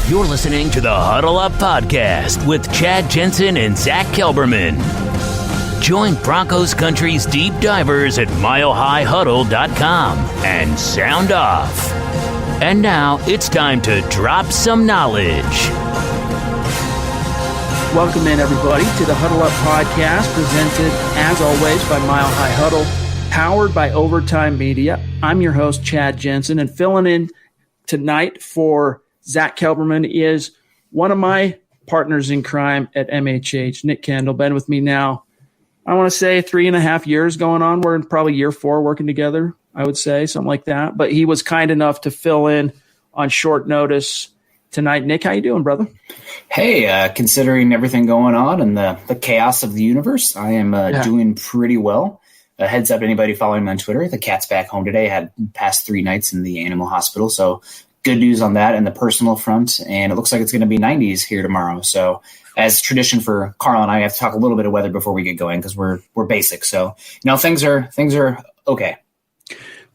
You're listening to the Huddle Up Podcast with Chad Jensen and Zach Kelberman. Join Broncos Country's deep divers at milehighhuddle.com and sound off. And now it's time to drop some knowledge. Welcome in, everybody, to the Huddle Up Podcast, presented, as always, by Mile High Huddle, powered by Overtime Media. I'm your host, Chad Jensen, and filling in tonight for Zach Kelberman is one of my partners in crime at MHH, Nick Kendell. Been with me now, I want to say 3.5 years going on. We're in probably year 4 working together, I would say, something like that. But he was kind enough to fill in on short notice tonight. Nick, how you doing, brother? Hey, considering everything going on and the chaos of the universe, I am doing pretty well. Heads up, anybody following me on Twitter, the cat's back home today. Had past 3 nights in the animal hospital, so good news on that and the personal front. And it looks like it's going to be 90s here tomorrow. So as tradition for Carl and I have to talk a little bit of weather before we get going because we're basic. So, things are okay.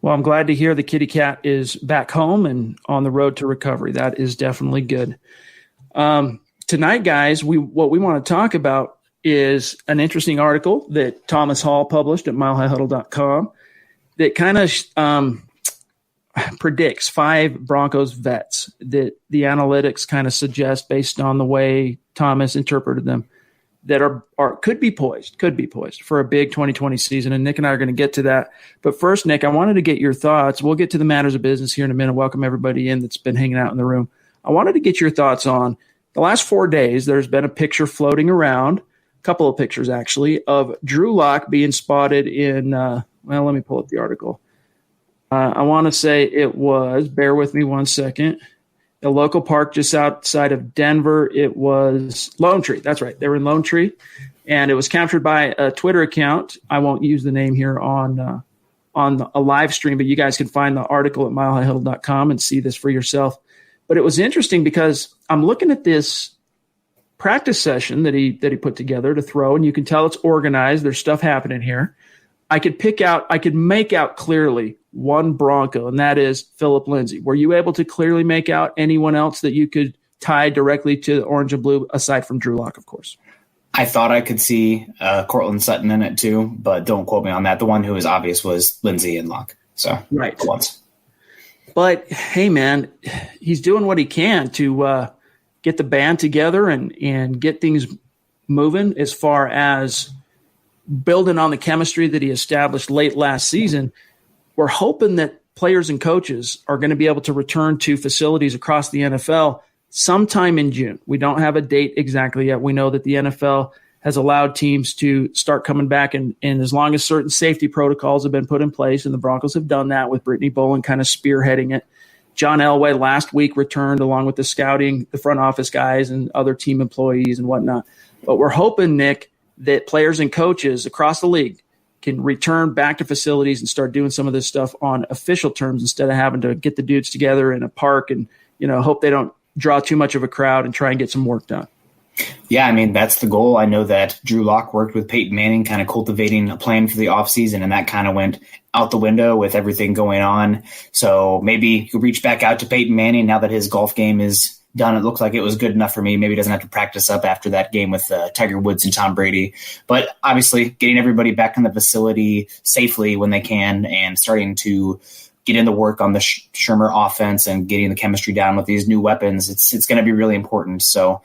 Well, I'm glad to hear the kitty cat is back home and on the road to recovery. That is definitely good. Tonight, guys, what we want to talk about is an interesting article that Thomas Hall published at milehighhuddle.com that kind of predicts 5 Broncos vets that the analytics kind of suggest, based on the way Thomas interpreted them, that are could be poised for a big 2020 season. And Nick and I are going to get to that. But first, Nick, I wanted to get your thoughts. We'll get to the matters of business here in a minute. Welcome everybody in that's been hanging out in the room. I wanted to get your thoughts on the last 4 days. There's been a picture floating around, a couple of pictures actually, of Drew Lock being spotted in, let me pull up the article. I want to say it was, bear with me one second, a local park just outside of Denver. It was Lone Tree. That's right. They were in Lone Tree, and it was captured by a Twitter account. I won't use the name here on a live stream, but you guys can find the article at milehighhuddle.com and see this for yourself. But it was interesting because I'm looking at this practice session that he put together to throw, and you can tell it's organized. There's stuff happening here. I could make out clearly one Bronco, and that is Philip Lindsay. Were you able to clearly make out anyone else that you could tie directly to the orange and blue, aside from Drew Lock, of course? I thought I could see Cortland Sutton in it too, but don't quote me on that. The one who was obvious was Lindsay and Lock. So right. Once. But hey, man, he's doing what he can to get the band together and get things moving as far as building on the chemistry that he established late last season. We're hoping that players and coaches are going to be able to return to facilities across the NFL sometime in June. We don't have a date exactly yet. We know that the NFL has allowed teams to start coming back, and as long as certain safety protocols have been put in place, and the Broncos have done that with Brittany Boland kind of spearheading it. John Elway last week returned along with the scouting, the front office guys, and other team employees and whatnot. But we're hoping, Nick, that players and coaches across the league can return back to facilities and start doing some of this stuff on official terms instead of having to get the dudes together in a park and, hope they don't draw too much of a crowd and try and get some work done. Yeah, I mean, that's the goal. I know that Drew Lock worked with Peyton Manning, kind of cultivating a plan for the offseason, and that kind of went out the window with everything going on. So maybe he'll reach back out to Peyton Manning now that his golf game is done. It looked like it was good enough for me. Maybe he doesn't have to practice up after that game with Tiger Woods and Tom Brady. But obviously getting everybody back in the facility safely when they can and starting to get into work on the Shermer offense and getting the chemistry down with these new weapons, it's going to be really important. So,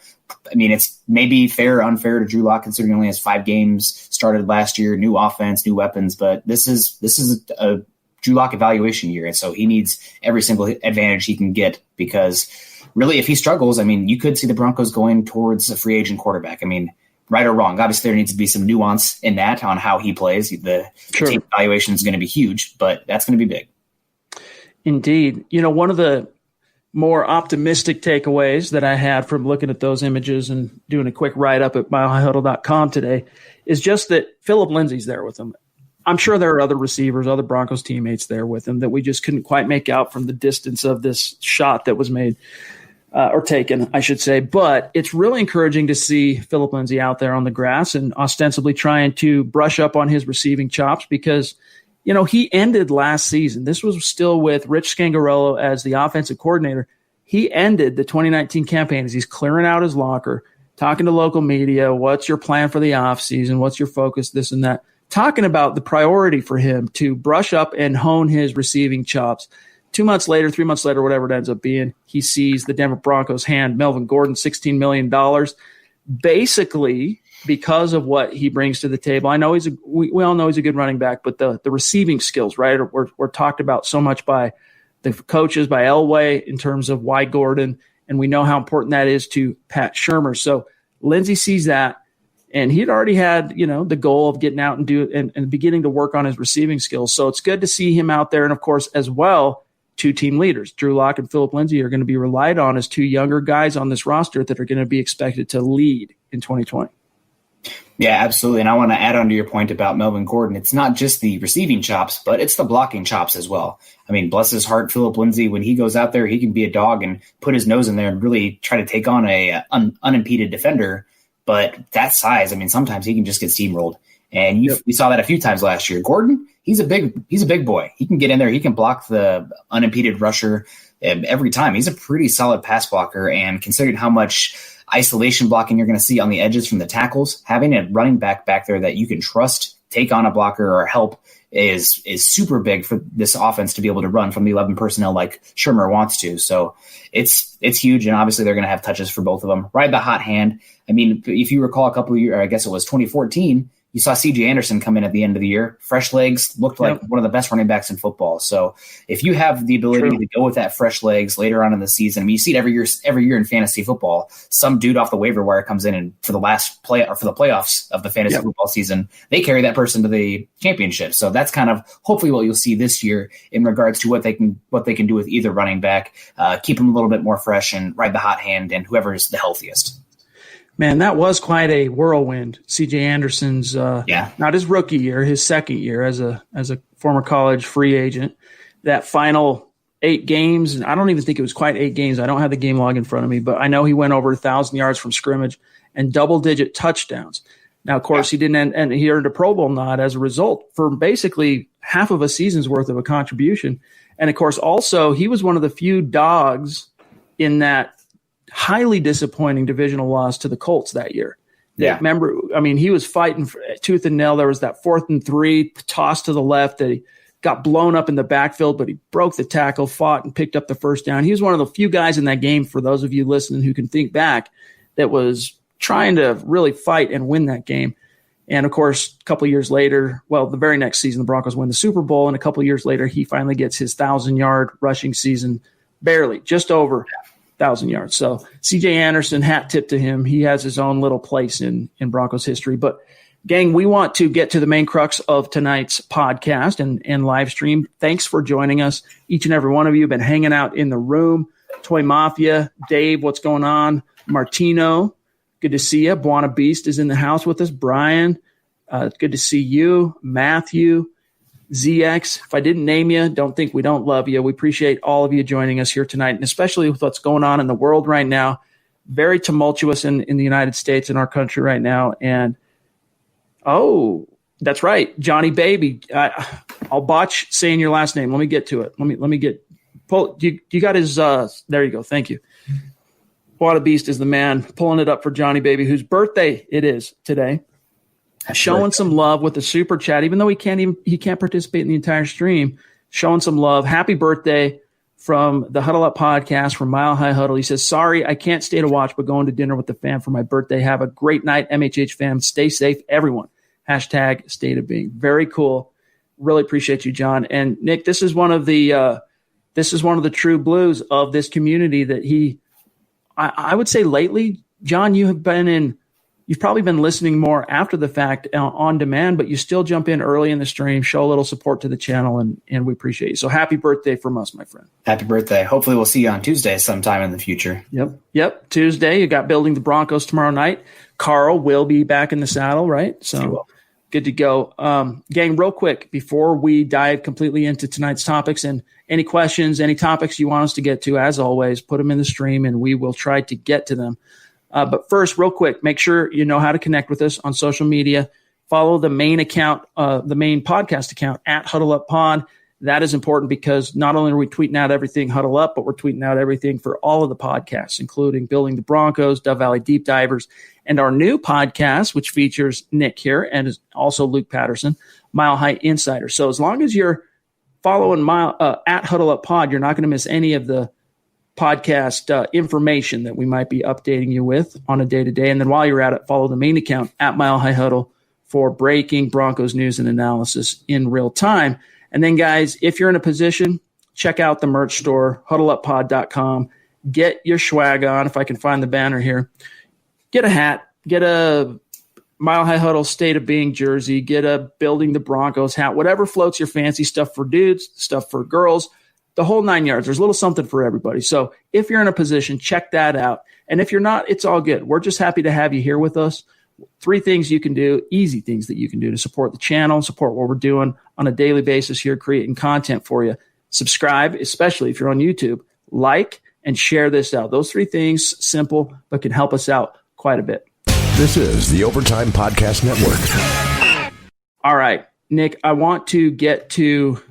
I mean, it's maybe fair or unfair to Drew Lock considering he only has 5 games started last year, new offense, new weapons. But this is a Drew Lock evaluation year. And so he needs every single advantage he can get because really, if he struggles, I mean, you could see the Broncos going towards a free agent quarterback. I mean, right or wrong, obviously there needs to be some nuance in that on how he plays. The team evaluation is going to be huge, but that's going to be big. Indeed. One of the more optimistic takeaways that I had from looking at those images and doing a quick write-up at milehighhuddle.com today is just that Philip Lindsay's there with him. I'm sure there are other receivers, other Broncos teammates there with him that we just couldn't quite make out from the distance of this shot that was made. Or taken, I should say. But it's really encouraging to see Philip Lindsay out there on the grass and ostensibly trying to brush up on his receiving chops because, he ended last season. This was still with Rich Scangarello as the offensive coordinator. He ended the 2019 campaign as he's clearing out his locker, talking to local media. What's your plan for the offseason? What's your focus? This and that. Talking about the priority for him to brush up and hone his receiving chops. 2 months later, 3 months later, whatever it ends up being, he sees the Denver Broncos hand Melvin Gordon $16 million, basically because of what he brings to the table. I know we all know he's a good running back, but the receiving skills, right, were talked about so much by the coaches, by Elway, in terms of why Gordon, and we know how important that is to Pat Shurmur. So Lindsey sees that, and he'd already had, the goal of getting out and beginning to work on his receiving skills. So it's good to see him out there. And of course, as well, 2 team leaders, Drew Lock and Phillip Lindsay, are going to be relied on as 2 younger guys on this roster that are going to be expected to lead in 2020. Yeah, absolutely. And I want to add on to your point about Melvin Gordon. It's not just the receiving chops, but it's the blocking chops as well. I mean, bless his heart, Phillip Lindsay, when he goes out there, he can be a dog and put his nose in there and really try to take on a unimpeded defender. But that size, I mean, sometimes he can just get steamrolled. And we saw that a few times last year. Gordon, he's a big boy. He can get in there. He can block the unimpeded rusher every time. He's a pretty solid pass blocker. And considering how much isolation blocking you're going to see on the edges from the tackles, having a running back there that you can trust, take on a blocker or help is super big for this offense to be able to run from the 11 personnel like Shurmur wants to. So it's huge. And obviously they're going to have touches for both of them. Ride the hot hand. I mean, if you recall a couple of years, I guess it was 2014, you saw C.J. Anderson come in at the end of the year. Fresh legs, looked like one of the best running backs in football. So if you have the ability to go with that fresh legs later on in the season, I mean, you see it every year in fantasy football. Some dude off the waiver wire comes in and for the playoffs of the fantasy football season, they carry that person to the championship. So that's kind of hopefully what you'll see this year in regards to what they can do with either running back, keep them a little bit more fresh and ride the hot hand and whoever is the healthiest. Man, that was quite a whirlwind. C.J. Anderson's not his rookie year, his second year as a former college free agent. That final 8 games, and I don't even think it was quite 8 games. I don't have the game log in front of me, but I know he went over 1,000 yards from scrimmage and double-digit touchdowns. Now, of course, he didn't, and he earned a Pro Bowl nod as a result for basically half of a season's worth of a contribution. And of course, also he was one of the few dogs in that highly disappointing divisional loss to the Colts that year. Yeah. Remember, I mean, he was fighting for tooth and nail. There was that 4th and 3 toss to the left that he got blown up in the backfield, but he broke the tackle, fought, and picked up the first down. He was one of the few guys in that game, for those of you listening who can think back, that was trying to really fight and win that game. And, of course, a couple of years later, the very next season, the Broncos win the Super Bowl, and a couple of years later, he finally gets his 1,000-yard rushing season, barely, just over 1,000 yards. So C.J. Anderson, hat tip to him. He has his own little place in Broncos history. But, gang, we want to get to the main crux of tonight's podcast and live stream. Thanks for joining us. Each and every one of you have been hanging out in the room. Toy Mafia, Dave, what's going on? Martino, good to see you. Buona Beast is in the house with us. Brian, good to see you. Matthew, ZX, if I didn't name you, don't think we don't love you. We appreciate all of you joining us here tonight, and especially with what's going on in the world right now. Very tumultuous in the United States, in our country right now. And, that's right, Johnny Baby. I'll botch saying your last name. Let me get to it. Let me get – you got his there you go. Thank you. Buona Beast is the man pulling it up for Johnny Baby, whose birthday it is today. Showing some love with the super chat, even though he can't participate in the entire stream. Showing some love. Happy birthday from the Huddle Up podcast from Mile High Huddle. He says, sorry, I can't stay to watch, but going to dinner with the fam for my birthday. Have a great night, MHH fam. Stay safe, everyone. # state of being. Very cool. Really appreciate you, John. And Nick, this is one of the true blues of this community that I would say lately, John, you've probably been listening more after the fact on demand, but you still jump in early in the stream, show a little support to the channel, and we appreciate you. So happy birthday from us, my friend. Happy birthday. Hopefully we'll see you on Tuesday sometime in the future. Yep. Tuesday, you got Building the Broncos tomorrow night. Carl will be back in the saddle, right? So good to go. Gang, real quick, before we dive completely into tonight's topics, and any questions, any topics you want us to get to, as always, put them in the stream and we will try to get to them. But first, real quick, make sure you know how to connect with us on social media. Follow the main account, the main podcast account @HuddleUpPod. That is important because not only are we tweeting out everything Huddle Up, but we're tweeting out everything for all of the podcasts, including Building the Broncos, Dove Valley Deep Divers, and our new podcast, which features Nick here and also Luke Patterson, Mile High Insider. So as long as you're following at Huddle Up Pod, you're not going to miss any of the podcast information that we might be updating you with on a day-to-day. And then while you're at it, follow the main account at Mile High Huddle for breaking Broncos news and analysis in real time. And then, guys, if you're in a position, check out the merch store, huddleuppod.com. Get your swag on, if I can find the banner here. Get a hat, get a Mile High Huddle State of Being jersey, get a Building the Broncos hat, whatever floats your fancy, stuff for dudes, stuff for girls, the whole 9 yards. There's a little something for everybody. So if you're in a position, check that out. And if you're not, it's all good. We're just happy to have you here with us. 3 things you can do, easy things that you can do to support the channel, support what we're doing on a daily basis here, creating content for you. Subscribe, especially if you're on YouTube, like, and share this out. Those 3 things, simple, but can help us out quite a bit. This is the Overtime Podcast Network. All right, Nick, I want to get to,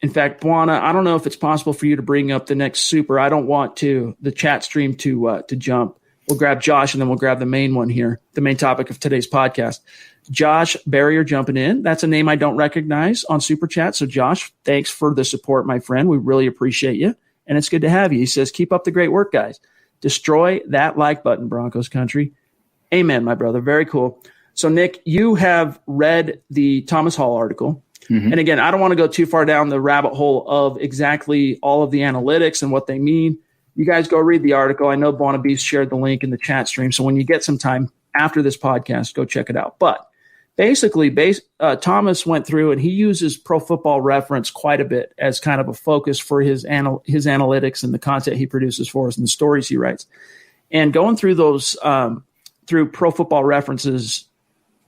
in fact, Buana, I don't know if it's possible for you to bring up the next super. I don't want the chat stream to jump. We'll grab Josh, and then we'll grab the main one here, the main topic of today's podcast. Josh Barrier jumping in. That's a name I don't recognize on Super Chat. So, Josh, thanks for the support, my friend. We really appreciate you, and it's good to have you. He says, keep up the great work, guys. Destroy that like button, Broncos country. Amen, my brother. Very cool. So, Nick, you have read the Thomas Hall article. Mm-hmm. And, again, I don't want to go too far down the rabbit hole of exactly all of the analytics and what they mean. You guys go read the article. I know Bonnabees shared the link in the chat stream. So when you get some time after this podcast, go check it out. But basically, Thomas went through and he uses Pro Football Reference quite a bit as kind of a focus for his analytics and the content he produces for us and the stories he writes. And going through those, through Pro Football Reference's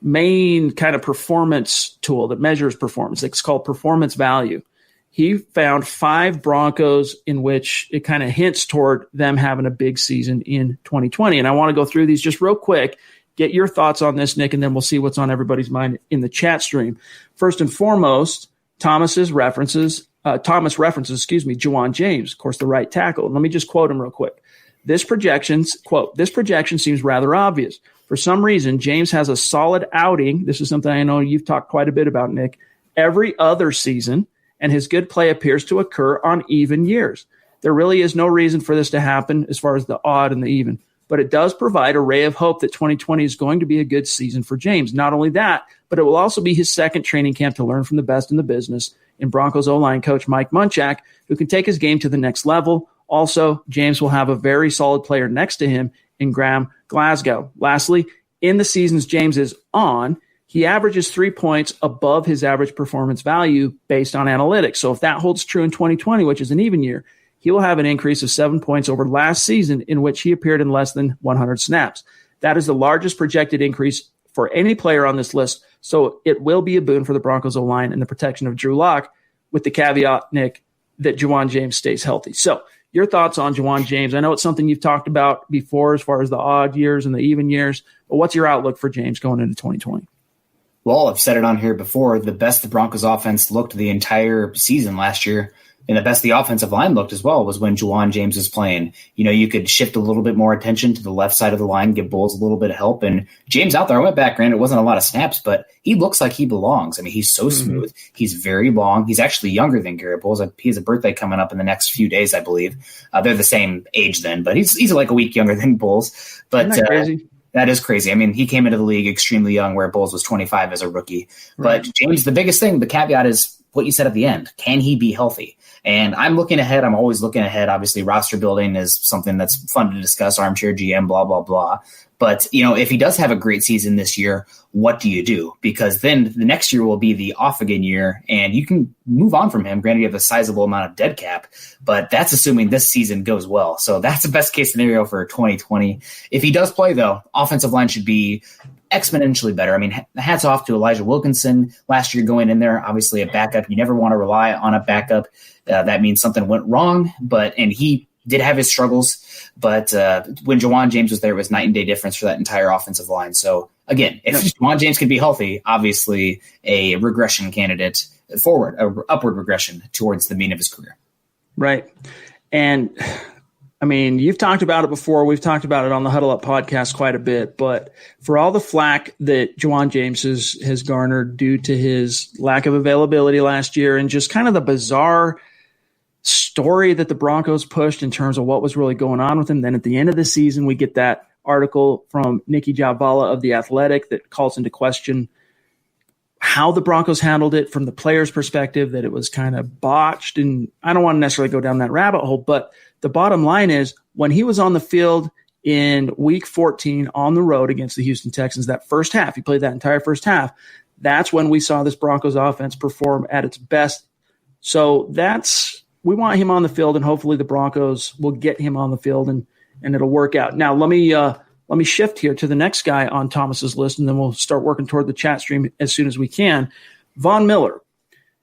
main kind of performance tool that measures performance, it's called performance value. He found 5 Broncos in which it kind of hints toward them having a big season in 2020. And I want to go through these just real quick, get your thoughts on this, Nick, and then we'll see what's on everybody's mind in the chat stream. First and foremost, Thomas references, Juwan James, of course, the right tackle. Let me just quote him real quick. This projection seems rather obvious. For some reason, James has a solid outing. This is something I know you've talked quite a bit about, Nick, every other season, and his good play appears to occur on even years. There really is no reason for this to happen as far as the odd and the even, but it does provide a ray of hope that 2020 is going to be a good season for James. Not only that, but it will also be his second training camp to learn from the best in the business in Broncos O-line coach Mike Munchak, who can take his game to the next level. Also, James will have a very solid player next to him in Graham Glasgow. Lastly, in the seasons James is on, he averages 3 points above his average performance value based on analytics. So if that holds true in 2020, which is an even year, he will have an increase of 7 points over last season in which he appeared in less than 100 snaps. That is the largest projected increase for any player on this list. So it will be a boon for the Broncos O-line and the protection of Drew Lock, with the caveat, Nick, that Juwan James stays healthy. So your thoughts on Juwan James? I know it's something you've talked about before as far as the odd years and the even years, but what's your outlook for James going into 2020? Well, I've said it on here before. The best the Broncos offense looked the entire season last year, and the best the offensive line looked as well, was when Juwan James was playing. You know, you could shift a little bit more attention to the left side of the line, give Bulls a little bit of help. And James out there, I went back, granted, it wasn't a lot of snaps, but he looks like he belongs. I mean, he's so smooth. He's very long. He's actually younger than Garrett Bowles. He has a birthday coming up in the next few days, I believe. They're the same age then, but he's like a week younger than Bowles. But Isn't that crazy? That is crazy. I mean, he came into the league extremely young, where Bowles was 25 as a rookie. Right. But James, the biggest thing, the caveat is what you said at the end. Can he be healthy? And I'm looking ahead. I'm always looking ahead. Obviously, roster building is something that's fun to discuss, armchair GM, blah, blah, blah. But, you know, if he does have a great season this year, what do you do? Because then the next year will be the off again year, and you can move on from him. Granted, you have a sizable amount of dead cap, but that's assuming this season goes well. So that's the best case scenario for 2020. If he does play, though, offensive line should be exponentially better. I mean, hats off to Elijah Wilkinson last year going in there. Obviously, a backup. You never want to rely on a backup. That means something went wrong, and he did have his struggles, but when Juwan James was there, it was night and day difference for that entire offensive line. So again, if Juwan James can be healthy, obviously a regression candidate upward regression towards the mean of his career. Right. And I mean, you've talked about it before. We've talked about it on the Huddle Up podcast quite a bit, but for all the flack that Juwan James has garnered due to his lack of availability last year and just kind of the bizarre story that the Broncos pushed in terms of what was really going on with him. Then at the end of the season, we get that article from Nikki Javala of The Athletic that calls into question how the Broncos handled it from the player's perspective, that it was kind of botched. And I don't want to necessarily go down that rabbit hole, but the bottom line is when he was on the field in week 14 on the road against the Houston Texans, that first half, he played that entire first half. That's when we saw this Broncos offense perform at its best. So we want him on the field, and hopefully the Broncos will get him on the field and it'll work out. Now, let me shift here to the next guy on Thomas's list, and then we'll start working toward the chat stream as soon as we can. Von Miller.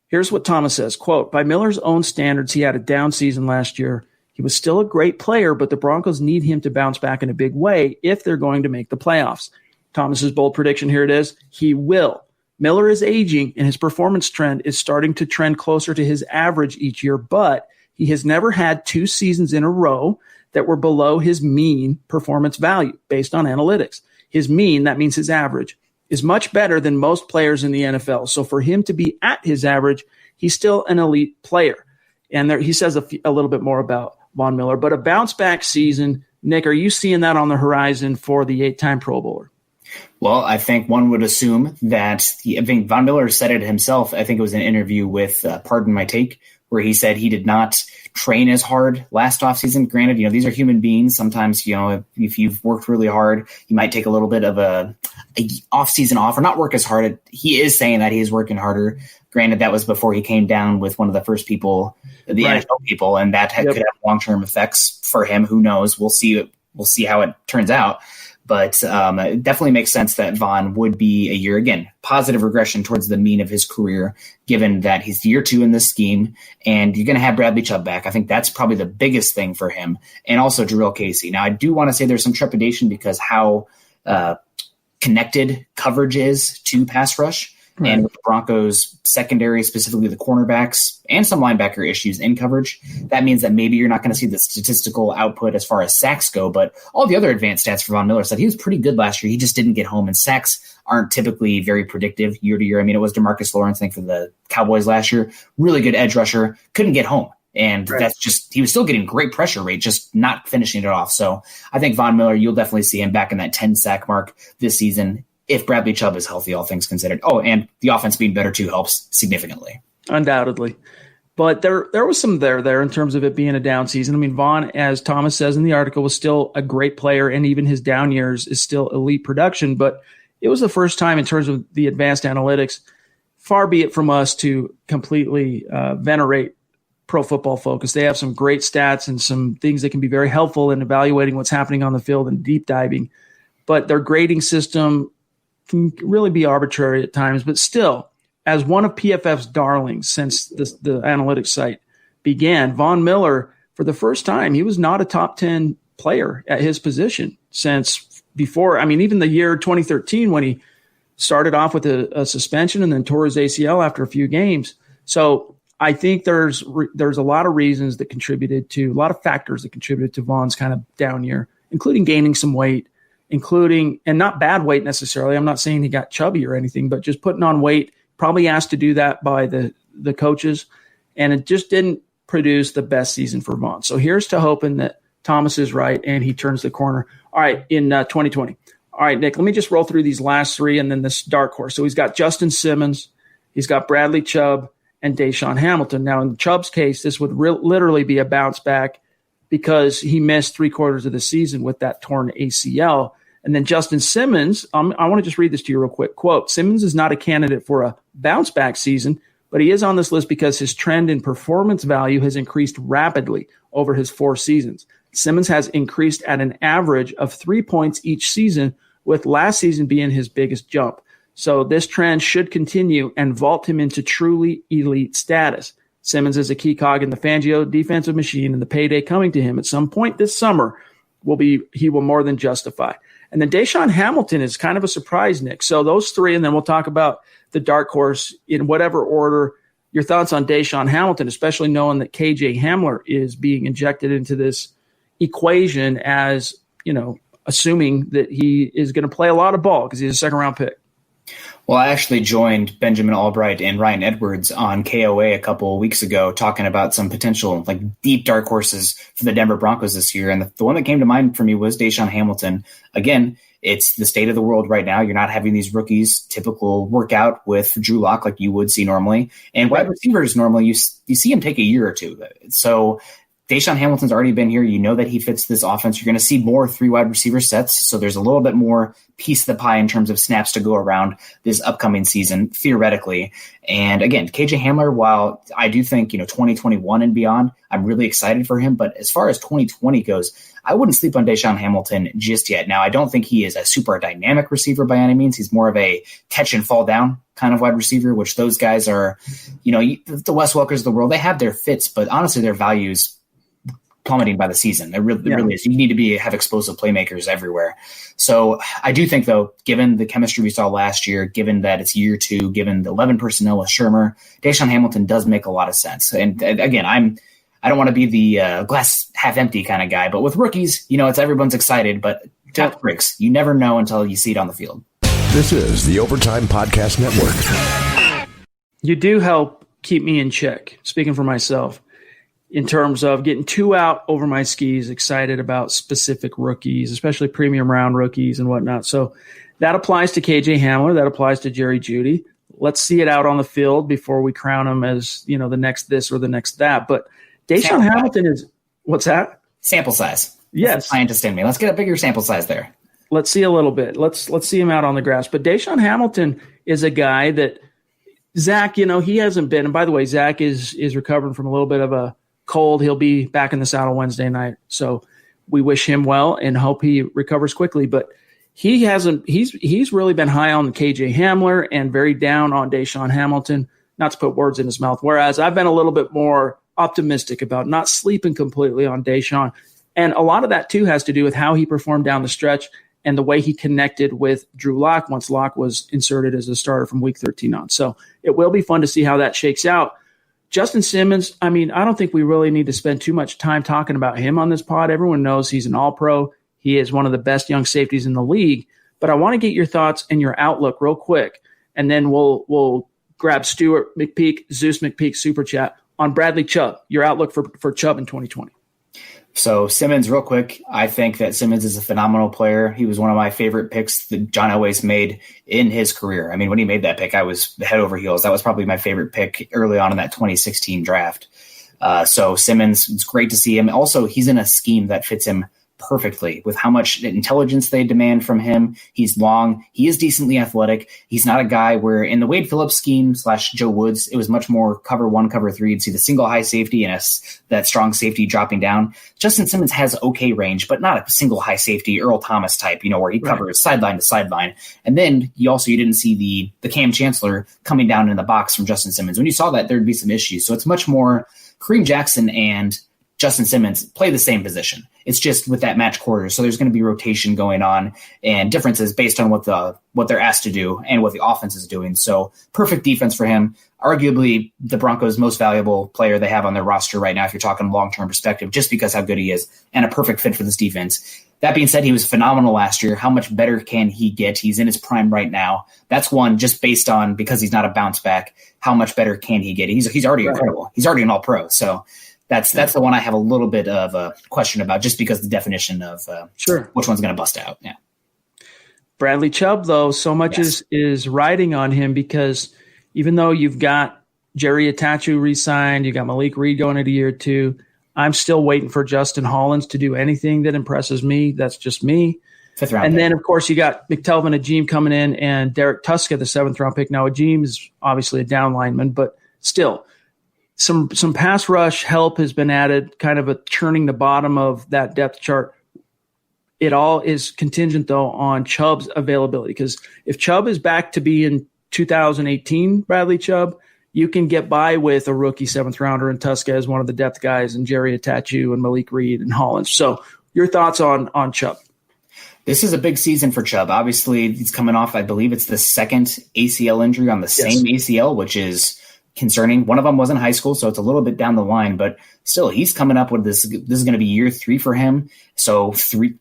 Here's what Thomas says, quote, by Miller's own standards, he had a down season last year. He was still a great player, but the Broncos need him to bounce back in a big way if they're going to make the playoffs. Thomas's bold prediction, here it is, he will. Miller is aging, and his performance trend is starting to trend closer to his average each year, but he has never had 2 seasons in a row that were below his mean performance value based on analytics. His mean, that means his average, is much better than most players in the NFL. So for him to be at his average, he's still an elite player. And he says a little bit more about Von Miller. But a bounce-back season, Nick, are you seeing that on the horizon for the 8-time Pro Bowler? Well, I think one would assume that Von Miller said it himself. I think it was an interview with Pardon My Take, where he said he did not train as hard last offseason. Granted, these are human beings. Sometimes, if you've worked really hard, you might take a little bit of a off-season off or not work as hard. He is saying that he is working harder. Granted, that was before he came down with one of the first people, the NFL people, and that could have long-term effects for him. Who knows? We'll see. We'll see how it turns out. But it definitely makes sense that Von would be a year, again, positive regression towards the mean of his career, given that he's year 2 in this scheme, and you're going to have Bradley Chubb back. I think that's probably the biggest thing for him, and also Jarrell Casey. Now, I do want to say there's some trepidation because how connected coverage is to pass rush. Right. And with the Broncos secondary, specifically the cornerbacks and some linebacker issues in coverage, that means that maybe you're not going to see the statistical output as far as sacks go. But all the other advanced stats for Von Miller said he was pretty good last year. He just didn't get home, and sacks aren't typically very predictive year to year. I mean, it was DeMarcus Lawrence, I think, for the Cowboys last year. Really good edge rusher, couldn't get home. And that's just, he was still getting great pressure rate, just not finishing it off. So I think Von Miller, you'll definitely see him back in that 10 sack mark this season, if Bradley Chubb is healthy, all things considered. Oh, and the offense being better too helps significantly. Undoubtedly. But there was some there in terms of it being a down season. I mean, Von, as Thomas says in the article, was still a great player, and even his down years is still elite production. But it was the first time in terms of the advanced analytics, far be it from us to completely venerate Pro Football Focus. They have some great stats and some things that can be very helpful in evaluating what's happening on the field and deep diving. But their grading system can really be arbitrary at times, but still, as one of PFF's darlings since the analytics site began, Von Miller, for the first time, he was not a top 10 player at his position since before. I mean, even the year 2013 when he started off with a suspension and then tore his ACL after a few games. So I think there's a lot of reasons that contributed to, a lot of factors that contributed to Von's kind of down year, including gaining some weight, and not bad weight necessarily. I'm not saying he got chubby or anything, but just putting on weight, probably asked to do that by the coaches, and it just didn't produce the best season for Von. So here's to hoping that Thomas is right and he turns the corner. All right, in 2020. All right, Nick, let me just roll through these last 3 and then this dark horse. So he's got Justin Simmons, he's got Bradley Chubb, and Deshaun Hamilton. Now, in Chubb's case, this would literally be a bounce back because he missed 3/4 of the season with that torn ACL. And then Justin Simmons, I want to just read this to you real quick. Quote, Simmons is not a candidate for a bounce back season, but he is on this list because his trend in performance value has increased rapidly over his 4 seasons. Simmons has increased at an average of 3 points each season, with last season being his biggest jump. So this trend should continue and vault him into truly elite status. Simmons is a key cog in the Fangio defensive machine, and the payday coming to him at some point this summer he will more than justify. And then Deshaun Hamilton is kind of a surprise, Nick. So those 3, and then we'll talk about the dark horse in whatever order your thoughts on Deshaun Hamilton, especially knowing that KJ Hamler is being injected into this equation as, assuming that he is going to play a lot of ball because he's a second-round pick. Well, I actually joined Benjamin Albright and Ryan Edwards on KOA a couple of weeks ago talking about some potential deep dark horses for the Denver Broncos this year. And the one that came to mind for me was Deshaun Hamilton. Again, it's the state of the world right now. You're not having these rookies typical workout with Drew Lock like you would see normally. And wide receivers, normally you see him take a year or two. So Deshaun Hamilton's already been here. You know that he fits this offense. You're going to see more 3 wide receiver sets. So there's a little bit more piece of the pie in terms of snaps to go around this upcoming season, theoretically. And again, KJ Hamler, while I do think, 2021 and beyond, I'm really excited for him. But as far as 2020 goes, I wouldn't sleep on Deshaun Hamilton just yet. Now, I don't think he is a super dynamic receiver by any means. He's more of a catch and fall down kind of wide receiver, which those guys are, the Wes Welkers of the world, they have their fits, but honestly, their values plummeting by the season. It really is. You need to have explosive playmakers everywhere. So I do think, though, given the chemistry we saw last year, given that it's year 2, given the 11 personnel with Shermer, Deshaun Hamilton does make a lot of sense. And again, I don't want to be the glass half empty kind of guy, but with rookies, it's everyone's excited, but tap breaks. You never know until you see it on the field. This is the Overtime Podcast Network. You do help keep me in check, speaking for myself, in terms of getting too out over my skis, excited about specific rookies, especially premium round rookies and whatnot. So that applies to KJ Hamler. That applies to Jerry Jeudy. Let's see it out on the field before we crown him as, the next this or the next that. But Deshaun Hamilton is – what's that? Sample size. Yes. Scientist in me. Let's get a bigger sample size there. Let's see a little bit. Let's see him out on the grass. But Deshaun Hamilton is a guy that Zach, he hasn't been – and by the way, Zach is recovering from a little bit of a cold. He'll be back in the saddle Wednesday night. So we wish him well and hope he recovers quickly. But he hasn't – he's really been high on KJ Hamler and very down on Deshaun Hamilton, not to put words in his mouth, whereas I've been a little bit more optimistic about not sleeping completely on Deshaun. And a lot of that, too, has to do with how he performed down the stretch and the way he connected with Drew Lock once Lock was inserted as a starter from week 13 on. So it will be fun to see how that shakes out. Justin Simmons, I don't think we really need to spend too much time talking about him on this pod. Everyone knows he's an all-pro. He is one of the best young safeties in the league. But I want to get your thoughts and your outlook real quick, and then we'll grab Stuart McPeak, Zeus McPeak Super Chat on Bradley Chubb, your outlook for Chubb in 2020. So Simmons, real quick, I think that Simmons is a phenomenal player. He was one of my favorite picks that John Elway's made in his career. When he made that pick, I was head over heels. That was probably my favorite pick early on in that 2016 draft. So Simmons, it's great to see him. Also, he's in a scheme that fits him perfectly with how much intelligence they demand from him. He's long. He is decently athletic. He's not a guy where in the Wade Phillips scheme / Joe Woods, it was much more cover 1, cover 3. You'd see the single high safety and that strong safety dropping down. Justin Simmons has okay range, but not a single high safety Earl Thomas type, where he covers sideline to sideline. And then you didn't see the Cam Chancellor coming down in the box from Justin Simmons. When you saw that, there'd be some issues. So it's much more Kareem Jackson and Justin Simmons play the same position. It's just with that match quarter. So there's going to be rotation going on and differences based on what they're asked to do and what the offense is doing. So perfect defense for him. Arguably the Broncos' most valuable player they have on their roster right now, if you're talking long-term perspective, just because how good he is and a perfect fit for this defense. That being said, he was phenomenal last year. How much better can he get? He's in his prime right now. That's one just based on, because he's not a bounce back, how much better can he get? He's already incredible. He's already an all-pro. So that's the one I have a little bit of a question about, just because the definition of which one's going to bust out. Yeah. Bradley Chubb, though, so much is riding on him, because even though you've got Jerry Atachu re-signed, you got Malik Reed going into year 2, I'm still waiting for Justin Hollins to do anything that impresses me. That's just me. 5th round. And then, of course, you got McTelvin Ajim coming in and Derek Tuska, the 7th round pick. Now, Ajim is obviously a down lineman, but still, some pass rush help has been added, kind of a churning the bottom of that depth chart. It all is contingent, though, on Chubb's availability, because if Chubb is back to be in 2018, Bradley Chubb, you can get by with a rookie 7th rounder and Tuska as one of the depth guys, and Jerry Atachu and Malik Reed and Hollins. So your thoughts on Chubb? This is a big season for Chubb. Obviously, he's coming off, I believe it's the 2nd ACL injury on the same ACL, which is concerning. One of them was in high school, so it's a little bit down the line, but still, he's coming up with this. This is going to be year 3 for him. So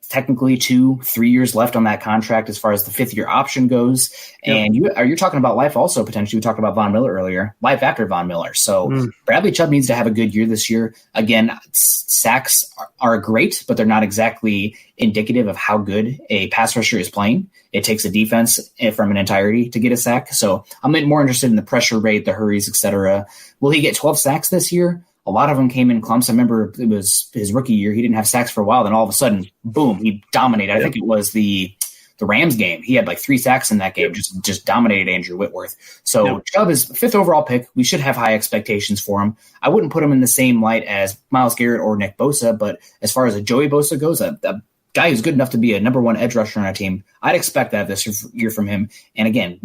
technically 2-3 years left on that contract as far as the 5th-year option goes. Yep. And you're talking about life also potentially. We talked about Von Miller earlier, life after Von Miller. So Bradley Chubb needs to have a good year this year. Again, sacks are great, but they're not exactly indicative of how good a pass rusher is playing. It takes a defense from an entirety to get a sack. So I'm more interested in the pressure rate, the hurries, etc. Will he get 12 sacks this year? A lot of them came in clumps. I remember it was his rookie year. He didn't have sacks for a while. Then all of a sudden, boom, he dominated. I think it was the Rams game. He had like 3 sacks in that game, just dominated Andrew Whitworth. So Chubb is 5th overall pick. We should have high expectations for him. I wouldn't put him in the same light as Myles Garrett or Nick Bosa, but as far as a Joey Bosa goes, a guy who's good enough to be a number 1 edge rusher on our team, I'd expect that this year from him. And again,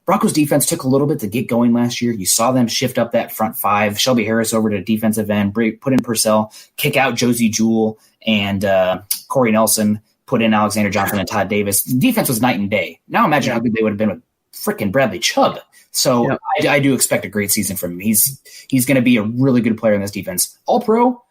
Broncos defense took a little bit to get going last year. You saw them shift up that front 5, Shelby Harris over to defensive end, put in Purcell, kick out Josie Jewell and Corey Nelson, put in Alexander Johnson and Todd Davis. The defense was night and day. Now imagine how good they would have been with freaking Bradley Chubb. So I do expect a great season from him. He's going to be a really good player in this defense. All-Pro,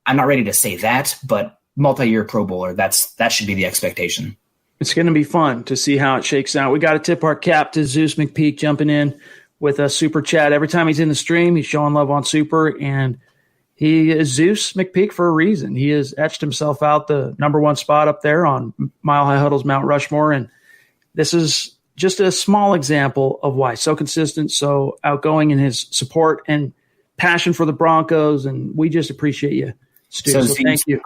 I'm not ready to say that, but multi-year Pro Bowler, that should be the expectation. It's going to be fun to see how it shakes out. We got to tip our cap to Zeus McPeak jumping in with a super chat. Every time he's in the stream, he's showing love on super, and he is Zeus McPeak for a reason. He has etched himself out the number 1 spot up there on Mile High Huddle's Mount Rushmore, and this is just a small example of why. So consistent, so outgoing in his support and passion for the Broncos, and we just appreciate you, Stu. So thank you.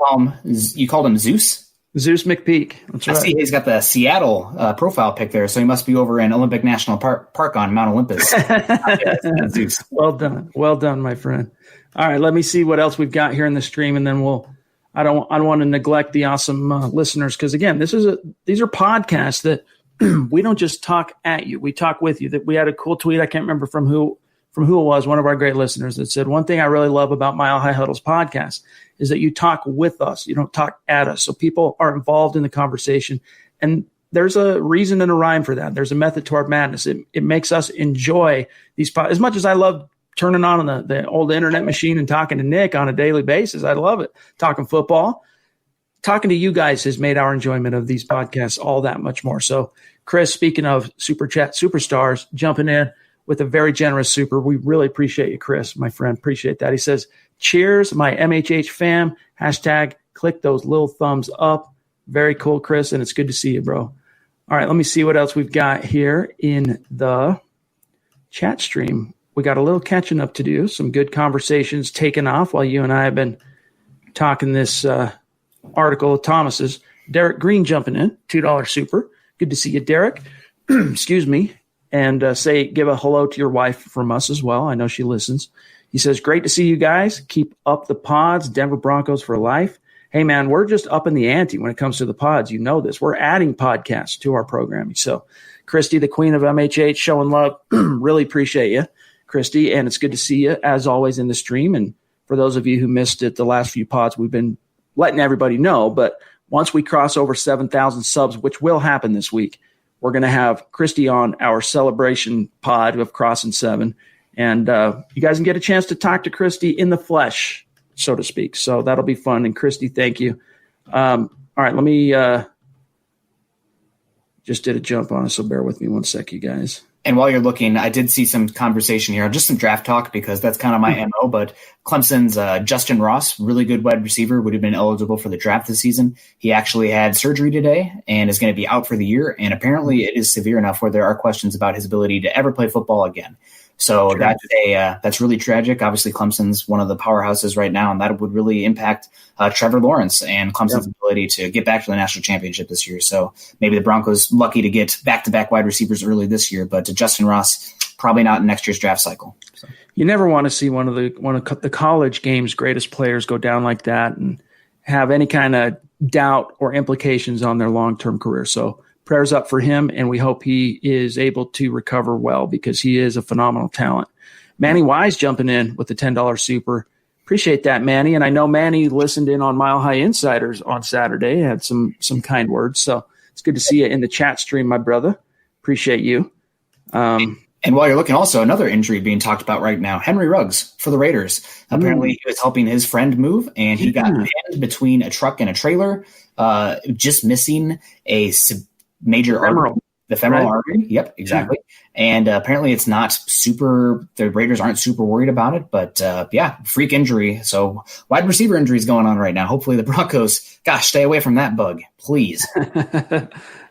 You called him Zeus? Zeus McPeak. That's right. I see he's got the Seattle profile pic there, so he must be over in Olympic National Park on Mount Olympus. Zeus. Well done, my friend. All right, let me see what else we've got here in the stream, and then I don't want to neglect the awesome listeners, because again, these are podcasts that we don't just talk at you; we talk with you. That we had a cool tweet. I can't remember from who it was. One of our great listeners that said, "One thing I really love about Mile High Huddle's podcast is that you talk with us. You don't talk at us. So people are involved in the conversation, and there's a reason and a rhyme for that. There's a method to our madness. It makes us enjoy these as much as I love turning on the old internet machine and talking to Nick on a daily basis. I love it. Talking football, talking to you guys has made our enjoyment of these podcasts all that much more. So Chris, speaking of super chat superstars, jumping in with a very generous super. We really appreciate you, Chris, my friend. Appreciate that. He says, cheers, my MHH fam. # click those little thumbs up. Very cool, Chris, and it's good to see you, bro. All right, let me see what else we've got here in the chat stream. We got a little catching up to do. Some good conversations taken off while you and I have been talking this article of Thomas's. Derek Green jumping in, $2 super. Good to see you, Derek. Excuse me. And give a hello to your wife from us as well. I know she listens. He says, great to see you guys. Keep up the pods. Denver Broncos for life. Hey, man, we're just up in the ante when it comes to the pods. You know this. We're adding podcasts to our programming. So, Christy, the queen of MHH, showing love. Really appreciate you, Christy. And it's good to see you, as always, in the stream. And for those of you who missed it, the last few pods, we've been letting everybody know. But once we cross over 7,000 subs, which will happen this week, we're going to have Christy on our celebration pod of crossing 7. And you guys can get a chance to talk to Christy in the flesh, so to speak. So that'll be fun. And Christy, thank you. All right, let me just did a jump on us, so bear with me one sec, you guys. And while you're looking, I did see some conversation here, just some draft talk, because that's kind of my MO. But Clemson's Justin Ross, really good wide receiver, would have been eligible for the draft this season. He actually had surgery today and is going to be out for the year. And apparently it is severe enough where there are questions about his ability to ever play football again. So that's really tragic. Obviously, Clemson's one of the powerhouses right now, and that would really impact Trevor Lawrence and Clemson's ability to get back to the national championship this year. So maybe the Broncos lucky to get back-to-back wide receivers early this year, but to Justin Ross, probably not in next year's draft cycle. So. You never want to see one of the college game's greatest players go down like that and have any kind of doubt or implications on their long-term career. So prayers up for him, and we hope he is able to recover well, because he is a phenomenal talent. Manny Wise jumping in with the $10 super. Appreciate that, Manny. And I know Manny listened in on Mile High Insiders on Saturday, had some kind words. So it's good to see you in the chat stream, my brother. Appreciate you. And while you're looking, also another injury being talked about right now, Henry Ruggs for the Raiders. Apparently he was helping his friend move, and he got pinned between a truck and a trailer, just missing a major artery, the femoral artery. Yep, exactly. And apparently it's not super – the Raiders aren't super worried about it. But, freak injury. So wide receiver injuries going on right now. Hopefully the Broncos, stay away from that bug, please.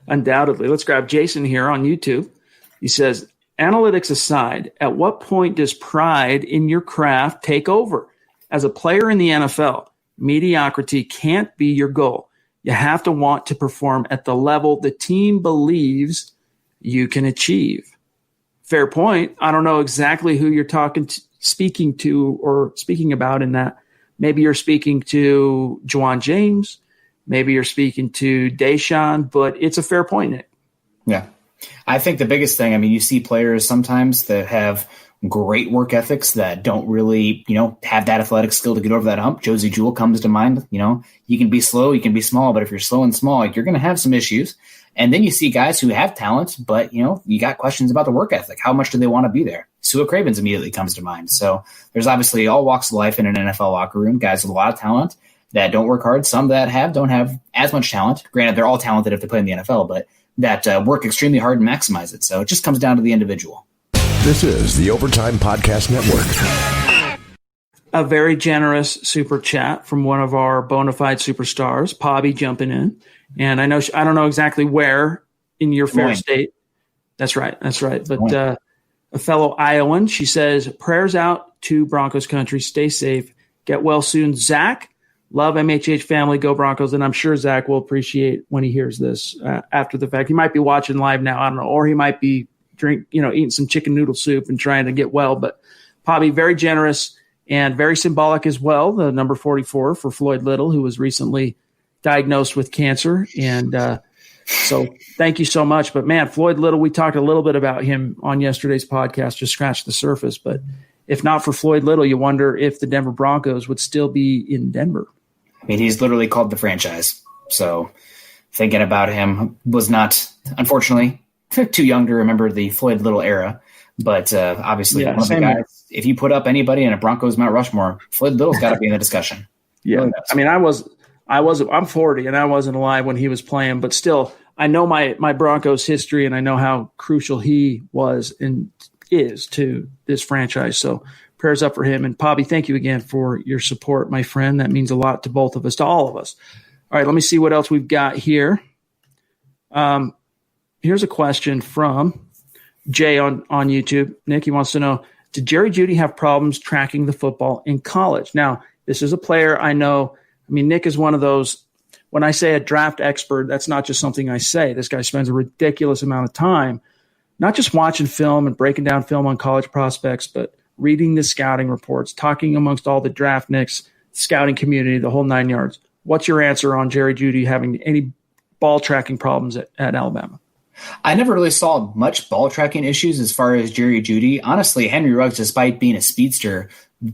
Undoubtedly. Let's grab Jason here on YouTube. He says – analytics aside, at what point does pride in your craft take over? As a player in the NFL, mediocrity can't be your goal. You have to want to perform at the level the team believes you can achieve. Fair point. I don't know exactly who you're speaking about in that. Maybe you're speaking to Juwan James. Maybe you're speaking to Deshaun, but it's a fair point, Nick. Yeah. I think the biggest thing, you see players sometimes that have great work ethics that don't really, have that athletic skill to get over that hump. Josie Jewell comes to mind. You can be slow, you can be small, but if you're slow and small, you're going to have some issues. And then you see guys who have talent, but, you got questions about the work ethic. How much do they want to be there? Sua Cravens immediately comes to mind. So there's obviously all walks of life in an NFL locker room, guys with a lot of talent that don't work hard. Some that don't have as much talent. Granted, they're all talented if they play in the NFL, but that work extremely hard and maximize it. So it just comes down to the individual. This is the Overtime Podcast Network. A very generous super chat from one of our bona fide superstars, Pobby, jumping in. And I don't know exactly where in your fair state. That's right. But a fellow Iowan, she says, prayers out to Broncos country. Stay safe. Get well soon. Zach. Love MHH family, go Broncos, and I'm sure Zach will appreciate when he hears this after the fact. He might be watching live now, I don't know, or he might be eating some chicken noodle soup and trying to get well. But Pobby, very generous and very symbolic as well, the number 44 for Floyd Little, who was recently diagnosed with cancer. And so thank you so much. But, man, Floyd Little, we talked a little bit about him on yesterday's podcast, just scratched the surface. But if not for Floyd Little, you wonder if the Denver Broncos would still be in Denver. He's literally called the franchise. So thinking about him was not, unfortunately, too young to remember the Floyd Little era. But obviously, one of the guys, if you put up anybody in a Broncos Mount Rushmore, Floyd Little's got to be in the discussion. Yeah. Really I'm 40 and I wasn't alive when he was playing, but still, I know my Broncos history and I know how crucial he was and is to this franchise. So prayers up for him. And Pobby, thank you again for your support, my friend. That means a lot to both of us, to all of us. All right, let me see what else we've got here. Here's a question from Jay on YouTube. Nick, he wants to know, did Jerry Jeudy have problems tracking the football in college? Now, this is a player I know. Nick is one of those, when I say a draft expert, that's not just something I say. This guy spends a ridiculous amount of time, not just watching film and breaking down film on college prospects, but reading the scouting reports, talking amongst all the draft nicks, scouting community, the whole 9 yards. What's your answer on Jerry Jeudy having any ball tracking problems at Alabama? I never really saw much ball tracking issues as far as Jerry Jeudy. Honestly, Henry Ruggs, despite being a speedster,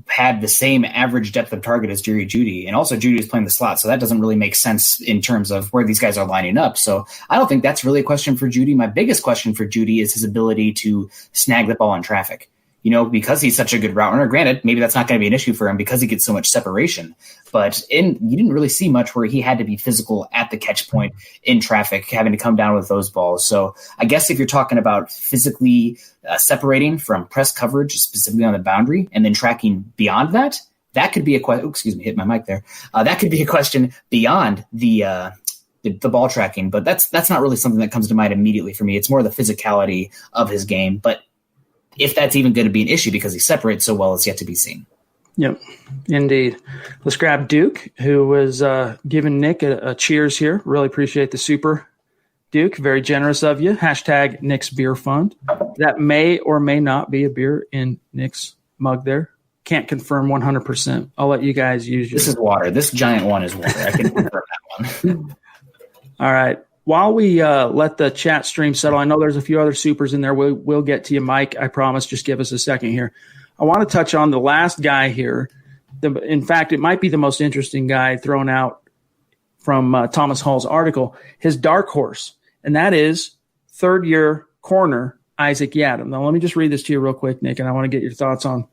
had the same average depth of target as Jerry Jeudy. And also Jeudy is playing the slot, so that doesn't really make sense in terms of where these guys are lining up. So I don't think that's really a question for Jeudy. My biggest question for Jeudy is his ability to snag the ball in traffic. Because he's such a good route runner. Granted, maybe that's not going to be an issue for him because he gets so much separation. But you didn't really see much where he had to be physical at the catch point in traffic, having to come down with those balls. So I guess if you're talking about physically separating from press coverage, specifically on the boundary, and then tracking beyond that, that could be a question. Excuse me, hit my mic there. That could be a question beyond the ball tracking. But that's not really something that comes to mind immediately for me. It's more the physicality of his game. But if that's even going to be an issue because he separates so well, it's yet to be seen. Yep, indeed. Let's grab Duke, who was giving Nick a cheers here. Really appreciate the super. Duke, very generous of you. # Nick's Beer Fund. That may or may not be a beer in Nick's mug there. Can't confirm 100%. I'll let you guys use your. This is water. This giant one is water. I can confirm that one. All right. While we let the chat stream settle, I know there's a few other supers in there. We'll get to you, Mike. I promise. Just give us a second here. I want to touch on the last guy here. In fact, it might be the most interesting guy thrown out from Thomas Hall's article, his dark horse, and that is third-year corner Isaac Yiadom. Now, let me just read this to you real quick, Nick, and I want to get your thoughts on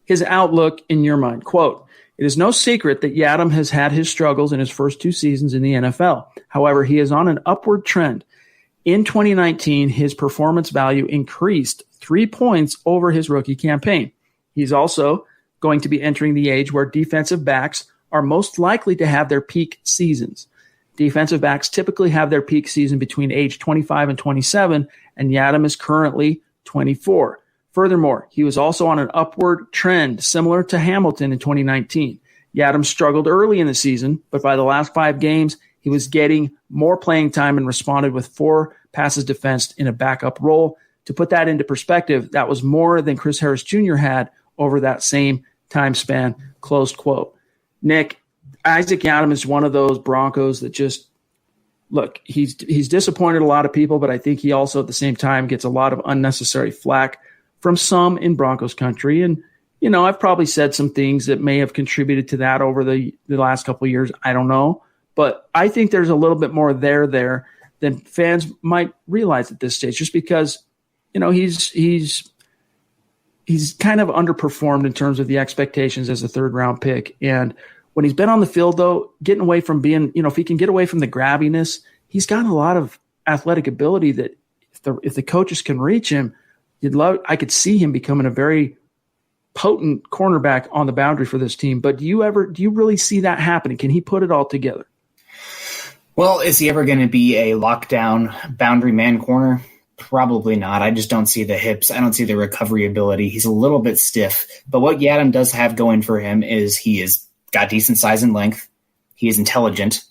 his outlook in your mind. Quote, "It is no secret that Yiadom has had his struggles in his first 2 seasons in the NFL. However, he is on an upward trend. In 2019, his performance value increased 3 points over his rookie campaign. He's also going to be entering the age where defensive backs are most likely to have their peak seasons. Defensive backs typically have their peak season between age 25 and 27, and Yiadom is currently 24. Furthermore, he was also on an upward trend similar to Hamilton in 2019. Yiadom struggled early in the season, but by the last 5 games, he was getting more playing time and responded with 4 passes defensed in a backup role. To put that into perspective, that was more than Chris Harris Jr. had over that same time span," close quote. Nick, Isaac Yiadom is one of those Broncos that just, look, he's disappointed a lot of people, but I think he also at the same time gets a lot of unnecessary flack from some in Broncos country. And, you know, I've probably said some things that may have contributed to that over the last couple of years. I don't know. But I think there's a little bit more there than fans might realize at this stage, just because, you know, he's kind of underperformed in terms of the expectations as a 3rd-round pick. And when he's been on the field, though, getting away from being, you know, if he can get away from the grabbiness, he's got a lot of athletic ability that if the coaches can reach him, I could see him becoming a very potent cornerback on the boundary for this team. But do you really see that happening? Can he put it all together? Well, is he ever going to be a lockdown boundary man corner? Probably not. I just don't see the hips. I don't see the recovery ability. He's a little bit stiff. But what Yiadom does have going for him is he has got decent size and length. He is intelligent,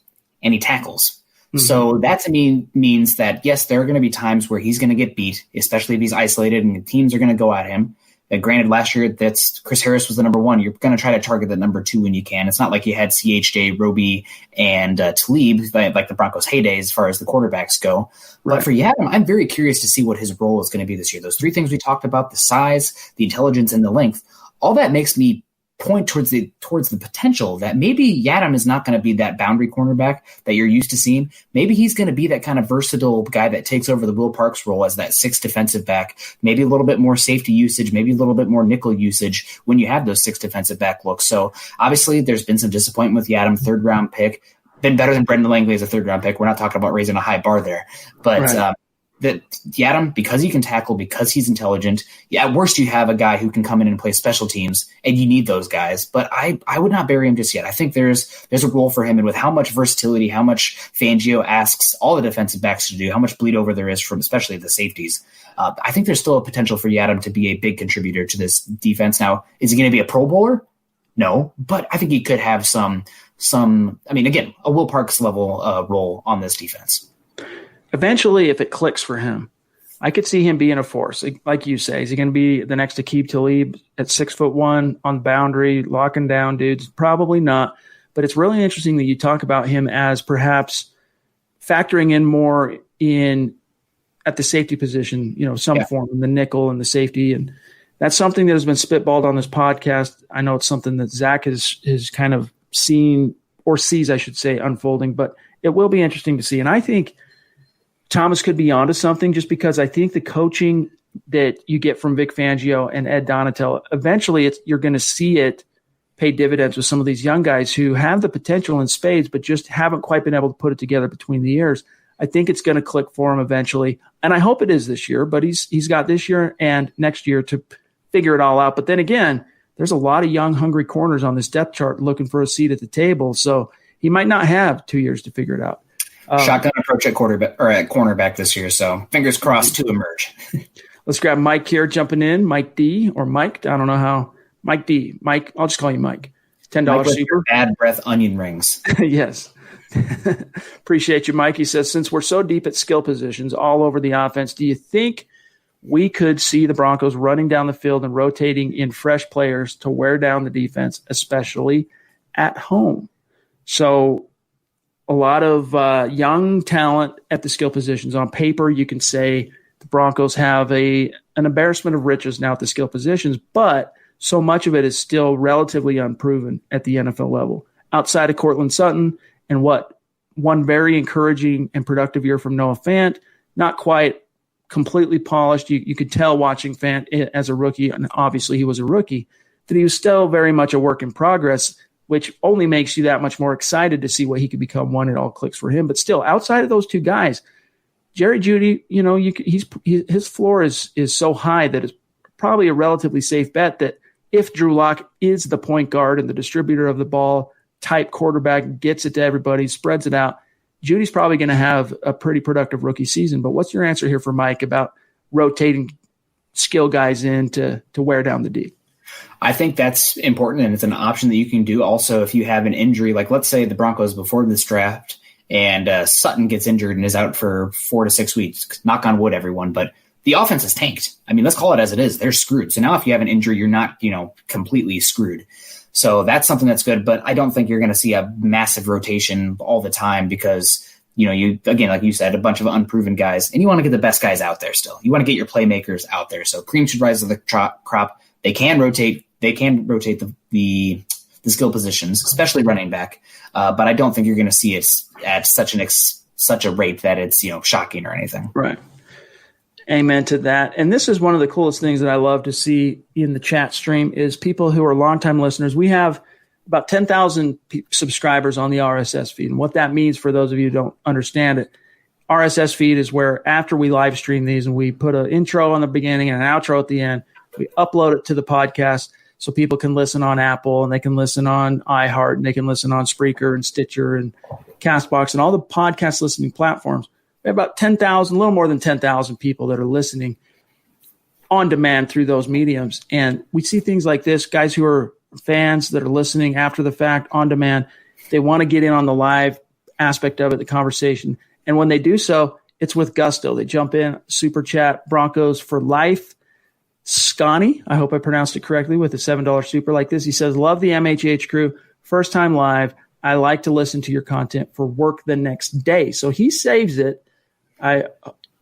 and he tackles. Mm-hmm. So that to me means that, yes, there are going to be times where he's going to get beat, especially if he's isolated and teams are going to go at him. Granted, last year that's Chris Harris was the number 1. You're going to try to target the number 2 when you can. It's not like you had CHJ, Roby, and Talib, like the Broncos' heyday as far as the quarterbacks go. Right. But for Yiadom, I'm very curious to see what his role is going to be this year. Those 3 things we talked about, the size, the intelligence, and the length, all that makes me point towards the potential that maybe Yiadom is not going to be that boundary cornerback that you're used to seeing. Maybe he's going to be that kind of versatile guy that takes over the Will Parks role as that 6th defensive back, maybe a little bit more safety usage, maybe a little bit more nickel usage when you have those 6 defensive back looks. So obviously there's been some disappointment with Yiadom, 3rd-round pick, been better than Brendan Langley as a 3rd-round pick. We're not talking about raising a high bar there, but right. That Yiadom, because he can tackle, because he's intelligent, at worst you have a guy who can come in and play special teams, and you need those guys. But I would not bury him just yet. I think there's a role for him, and with how much versatility, how much Fangio asks all the defensive backs to do, how much bleed over there is from especially the safeties, I think there's still a potential for Yiadom to be a big contributor to this defense. Now, is he going to be a Pro Bowler? No, but I think he could have some. I mean, again, a Will Parks level role on this defense. Eventually, if it clicks for him, I could see him being a force. Like you say, is he going to be the next Aqib Talib at 6'1" on boundary, locking down dudes? Probably not. But it's really interesting that you talk about him as perhaps factoring in more in at the safety position, you know, some form in the nickel and the safety. And that's something that has been spitballed on this podcast. I know it's something that Zach has kind of seen, or sees, I should say, unfolding, but it will be interesting to see. And I think Thomas could be onto something, just because I think the coaching that you get from Vic Fangio and Ed Donatell, eventually you're going to see it pay dividends with some of these young guys who have the potential in spades, but just haven't quite been able to put it together between the years. I think it's going to click for him eventually, and I hope it is this year, but he's got this year and next year to figure it all out. But then again, there's a lot of young, hungry corners on this depth chart looking for a seat at the table, so he might not have 2 years to figure it out. Shotgun approach at quarterback or at cornerback this year, so fingers crossed to emerge. Let's grab Mike here jumping in. Mike D or Mike. I don't know how. Mike D. Mike, I'll just call you Mike. $10 super. Bad breath onion rings. Yes. Appreciate you, Mike. He says, since we're so deep at skill positions all over the offense, do you think we could see the Broncos running down the field and rotating in fresh players to wear down the defense, especially at home? So a lot of young talent at the skill positions. On paper, you can say the Broncos have an embarrassment of riches now at the skill positions, but so much of it is still relatively unproven at the NFL level. Outside of Cortland Sutton and one very encouraging and productive year from Noah Fant, not quite completely polished. You could tell watching Fant as a rookie, and obviously he was a rookie, that he was still very much a work in progress, which only makes you that much more excited to see what he could become when it all clicks for him. But still, outside of those two guys, Jerry Jeudy, his floor is so high that it's probably a relatively safe bet that if Drew Lock is the point guard and the distributor of the ball type quarterback, gets it to everybody, spreads it out, Judy's probably going to have a pretty productive rookie season. But what's your answer here for Mike about rotating skill guys in to wear down the D? I think that's important, and it's an option that you can do. Also, if you have an injury, like let's say the Broncos before this draft and Sutton gets injured and is out for 4 to 6 weeks, knock on wood, everyone, but the offense is tanked. I mean, let's call it as it is. They're screwed. So now if you have an injury, you're not, completely screwed. So that's something that's good, but I don't think you're going to see a massive rotation all the time because, you, again, like you said, a bunch of unproven guys, and you want to get the best guys out there still. You want to get your playmakers out there. So cream should rise to the crop. They can rotate the skill positions, especially running back. But I don't think you're going to see it at such a rate that it's, shocking or anything. Right. Amen to that. And this is one of the coolest things that I love to see in the chat stream is people who are longtime listeners. We have about 10,000 subscribers on the RSS feed. And what that means for those of you who don't understand it, RSS feed is where after we live stream these and we put an intro on the beginning and an outro at the end, we upload it to the podcast so people can listen on Apple and they can listen on iHeart and they can listen on Spreaker and Stitcher and CastBox and all the podcast listening platforms. We have about 10,000, a little more than 10,000 people that are listening on demand through those mediums. And we see things like this, guys who are fans that are listening after the fact on demand. They want to get in on the live aspect of it, the conversation. And when they do so, it's with gusto. They jump in, super chat, Broncos for life. Scotty, I hope I pronounced it correctly, with a $7 super like this. He says, love the MHH crew. First time live. I like to listen to your content for work the next day. So he saves it.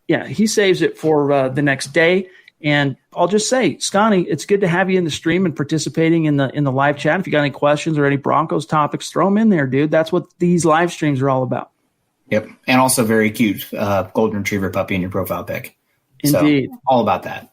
He saves it for the next day. And I'll just say, Scotty, it's good to have you in the stream and participating in the live chat. If you got any questions or any Broncos topics, throw them in there, dude. That's what these live streams are all about. Yep. And also very cute golden retriever puppy in your profile pic. Indeed. So, all about that.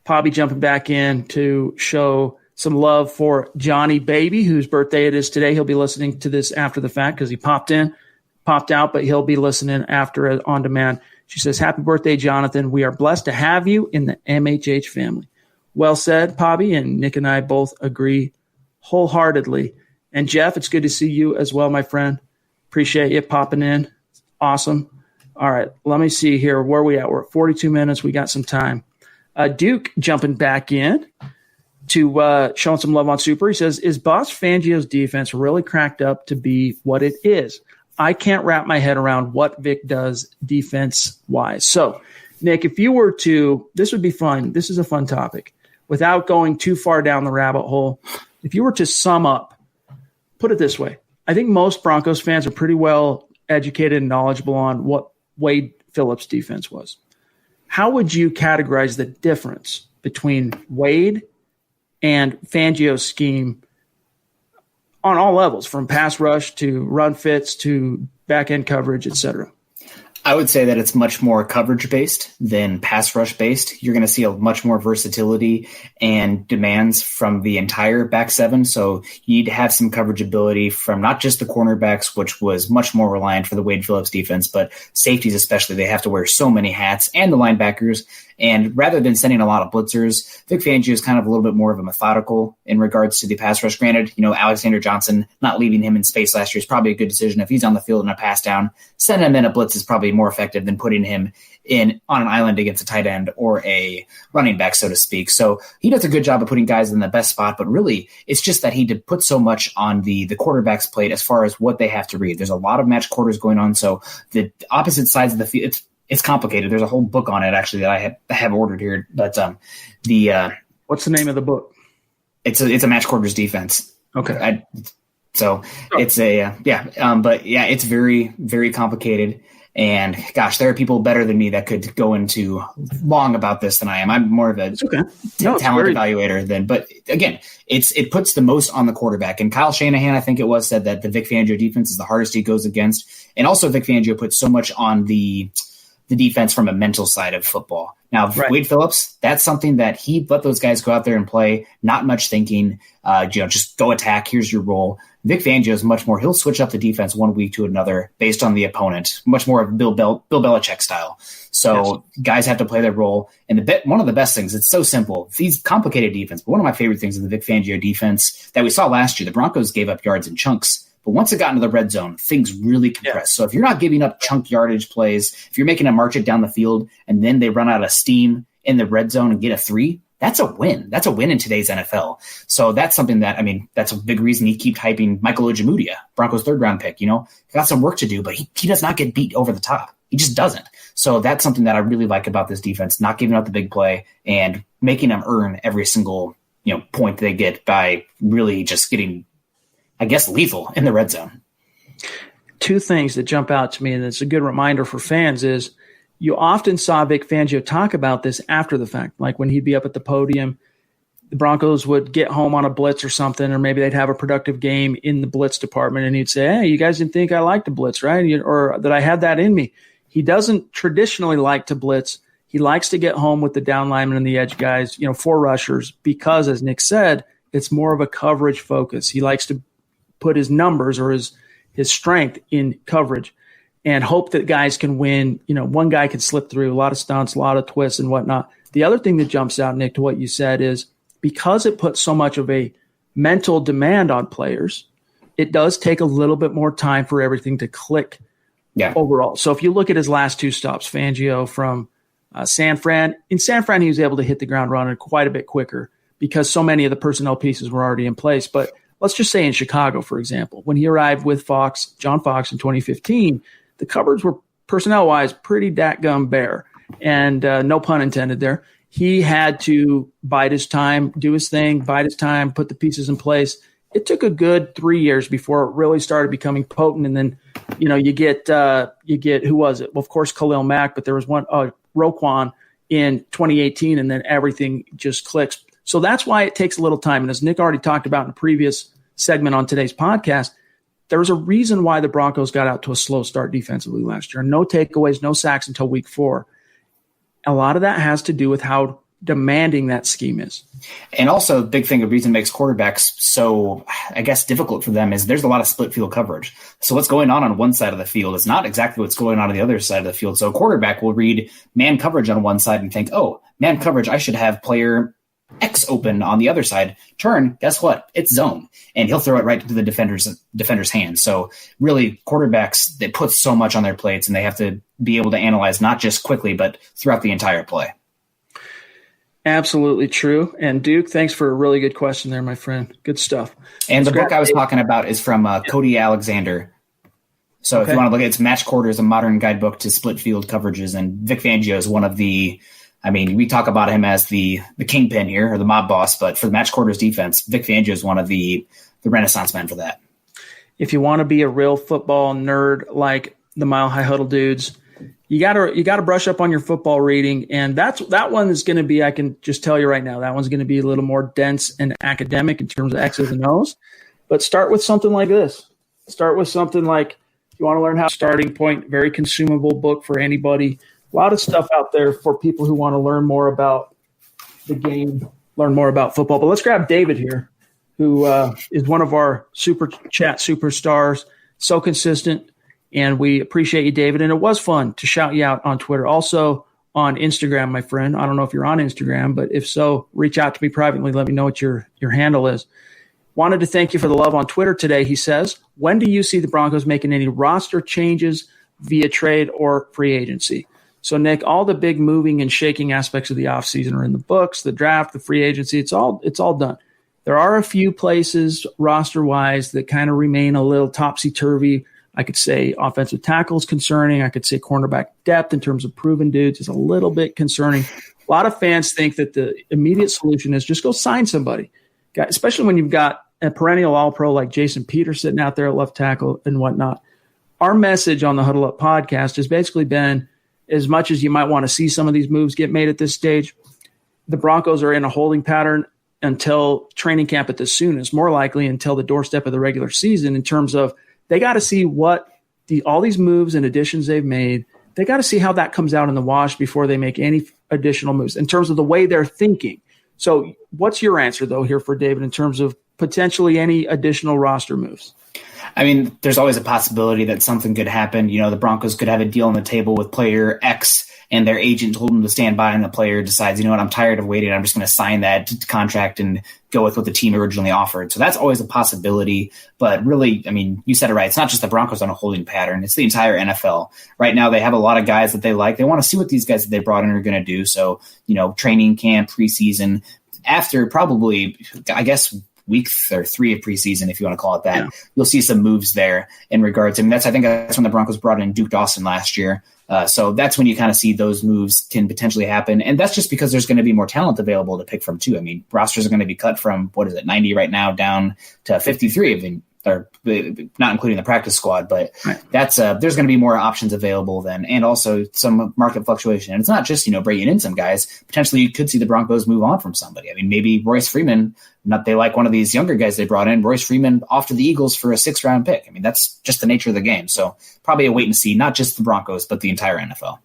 Poppy jumping back in to show some love for Johnny Baby, whose birthday it is today. He'll be listening to this after the fact because he popped out, but he'll be listening after it on demand. She says, happy birthday, Jonathan. We are blessed to have you in the MHH family. Well said, Poppy, and Nick and I both agree wholeheartedly. And Jeff, it's good to see you as well, my friend. Appreciate you popping in. Awesome. All right, let me see here. Where are we at? We're at 42 minutes. We got some time. Duke jumping back in to showing some love on Super. He says, is Boss Fangio's defense really cracked up to be what it is? I can't wrap my head around what Vic does defense-wise. So, Nick, if you were to – this would be fun. This is a fun topic. Without going too far down the rabbit hole, if you were to sum up, put it this way. I think most Broncos fans are pretty well educated and knowledgeable on what Wade Phillips' defense was. How would you categorize the difference between Wade and Fangio's scheme on all levels, from pass rush to run fits to back-end coverage, et cetera? I would say that it's much more coverage-based than pass rush-based. You're going to see a much more versatility and demands from the entire back seven. So you need to have some coverage ability from not just the cornerbacks, which was much more reliant for the Wade Phillips defense, but safeties especially. They have to wear so many hats, and the linebackers. And rather than sending a lot of blitzers, Vic Fangio is kind of a little bit more of a methodical in regards to the pass rush. Granted, Alexander Johnson, not leaving him in space last year is probably a good decision. If he's on the field in a pass down, sending him in a blitz is probably more effective than putting him in on an island against a tight end or a running back, so to speak. So he does a good job of putting guys in the best spot, but really it's just that he did put so much on the quarterback's plate as far as what they have to read. There's a lot of match quarters going on. So the opposite sides of the field, it's complicated. There's a whole book on it actually that I have ordered here. But what's the name of the book? It's a match quarters defense. Okay. It's it's very, very complicated. And gosh, there are people better than me that could go into long about this than I am. I'm more of a talent evaluator but again, it puts the most on the quarterback. And Kyle Shanahan, I think it was, said that the Vic Fangio defense is the hardest he goes against. And also Vic Fangio puts so much on the the defense from a mental side of football. Now, Right. Wade Phillips, that's something that he let those guys go out there and play, not much thinking, just go attack, here's your role. Vic Fangio is much more, he'll switch up the defense one week to another based on the opponent, much more of Bill Belichick style. So guys have to play their role. And one of the best things, it's so simple. These complicated defense, but one of my favorite things in the Vic Fangio defense that we saw last year, the Broncos gave up yards in chunks. But once it got into the red zone, things really compressed. So if you're not giving up chunk yardage plays, if you're making them march it down the field and then they run out of steam in the red zone and get a 3, that's a win. That's a win in today's NFL. So that's something that, that's a big reason he keeps hyping Michael Ojemudia, Broncos 3rd round pick. He got some work to do, but he does not get beat over the top. He just doesn't. So that's something that I really like about this defense, not giving up the big play and making them earn every single point they get by really just getting, I guess, lethal in the red zone. Two things that jump out to me, and it's a good reminder for fans, is you often saw Vic Fangio talk about this after the fact, like when he'd be up at the podium, the Broncos would get home on a blitz or something, or maybe they'd have a productive game in the blitz department, and he'd say, hey, you guys didn't think I liked the blitz, right? Or that I had that in me. He doesn't traditionally like to blitz. He likes to get home with the down lineman and the edge guys, 4 rushers, because, as Nick said, it's more of a coverage focus. He likes to put his numbers or his strength in coverage and hope that guys can win. One guy can slip through, a lot of stunts, a lot of twists and whatnot. The other thing that jumps out, Nick, to what you said is because it puts so much of a mental demand on players, it does take a little bit more time for everything to click overall. So if you look at his last 2 stops, Fangio from San Fran, in San Fran, he was able to hit the ground running quite a bit quicker because so many of the personnel pieces were already in place. But let's just say in Chicago, for example, when he arrived with John Fox in 2015, the cupboards were personnel-wise pretty dadgum bare, and no pun intended there. He had to bide his time, do his thing, bide his time, put the pieces in place. It took a good 3 years before it really started becoming potent, and then you get who was it? Well, of course, Khalil Mack, but there was one Roquan in 2018, and then everything just clicks. So that's why it takes a little time. And as Nick already talked about in a previous segment on today's podcast, there was a reason why the Broncos got out to a slow start defensively last year. No takeaways, no sacks until week 4. A lot of that has to do with how demanding that scheme is. And also, the big thing, the reason it makes quarterbacks so, I guess, difficult for them is there's a lot of split field coverage. So what's going on one side of the field is not exactly what's going on the other side of the field. So a quarterback will read man coverage on one side and think, oh, man coverage, I should have player X open on the other side. Turn, guess what? It's zone. And he'll throw it right into the defender's hand. So really, quarterbacks, they put so much on their plates, and they have to be able to analyze not just quickly, but throughout the entire play. Absolutely true. And Duke, thanks for a really good question there, my friend. Good stuff. And the book I was talking about is from Cody Alexander. So if you want to look at it, it's Match Quarters, a modern guidebook to split field coverages. And Vic Fangio is one of the, we talk about him as the kingpin here, or the mob boss, but for the Match Quarters defense, Vic Fangio is one of the renaissance men for that. If you want to be a real football nerd like the Mile High Huddle dudes, you gotta brush up on your football reading, and that one is going to be, I can just tell you right now, that one's going to be a little more dense and academic in terms of X's and O's. But start with something like this. Start with something like, if you want to learn how, starting point, very consumable book for anybody. A lot of stuff out there for people who want to learn more about the game, learn more about football. But let's grab David here, who is one of our Super Chat superstars, so consistent. And we appreciate you, David. And it was fun to shout you out on Twitter. Also on Instagram, my friend. I don't know if you're on Instagram, but if so, reach out to me privately. Let me know what your handle is. Wanted to thank you for the love on Twitter today. He says, when do you see the Broncos making any roster changes via trade or free agency? So, Nick, all the big moving and shaking aspects of the offseason are in the books, the draft, the free agency. It's all done. There are a few places roster-wise that kind of remain a little topsy-turvy. I could say offensive tackle is concerning. I could say cornerback depth in terms of proven dudes is a little bit concerning. A lot of fans think that the immediate solution is just go sign somebody, especially when you've got a perennial All-Pro like Jason Peters sitting out there at left tackle and whatnot. Our message on the Huddle Up podcast has basically been, as much as you might want to see some of these moves get made at this stage, the Broncos are in a holding pattern until training camp at the soonest, more likely until the doorstep of the regular season, in terms of they got to see what all these moves and additions they've made, they got to see how that comes out in the wash before they make any additional moves in terms of the way they're thinking. So what's your answer, though, here for David in terms of potentially any additional roster moves? I mean, there's always a possibility that something could happen. The Broncos could have a deal on the table with player X and their agent told them to stand by and the player decides, you know what, I'm tired of waiting. I'm just going to sign that contract and go with what the team originally offered. So that's always a possibility. But really, I mean, you said it right. It's not just the Broncos on a holding pattern. It's the entire NFL. Right now, they have a lot of guys that they like. They want to see what these guys that they brought in are going to do. So, training camp, preseason, after probably, I guess, week 3 of preseason, if you want to call it that, you'll see some moves there in regards. I mean, I think that's when the Broncos brought in Duke Dawson last year. So that's when you kind of see those moves can potentially happen. And that's just because there's going to be more talent available to pick from too. I mean, rosters are going to be cut from, 90 right now down to 53 or not including the practice squad, but that's there's going to be more options available then, and also some market fluctuation. And it's not just bringing in some guys. Potentially, you could see the Broncos move on from somebody. I mean, maybe Royce Freeman. They like one of these younger guys they brought in, Royce Freeman, off to the Eagles for a 6th-round pick. I mean, that's just the nature of the game. So probably a wait and see, not just the Broncos, but the entire NFL.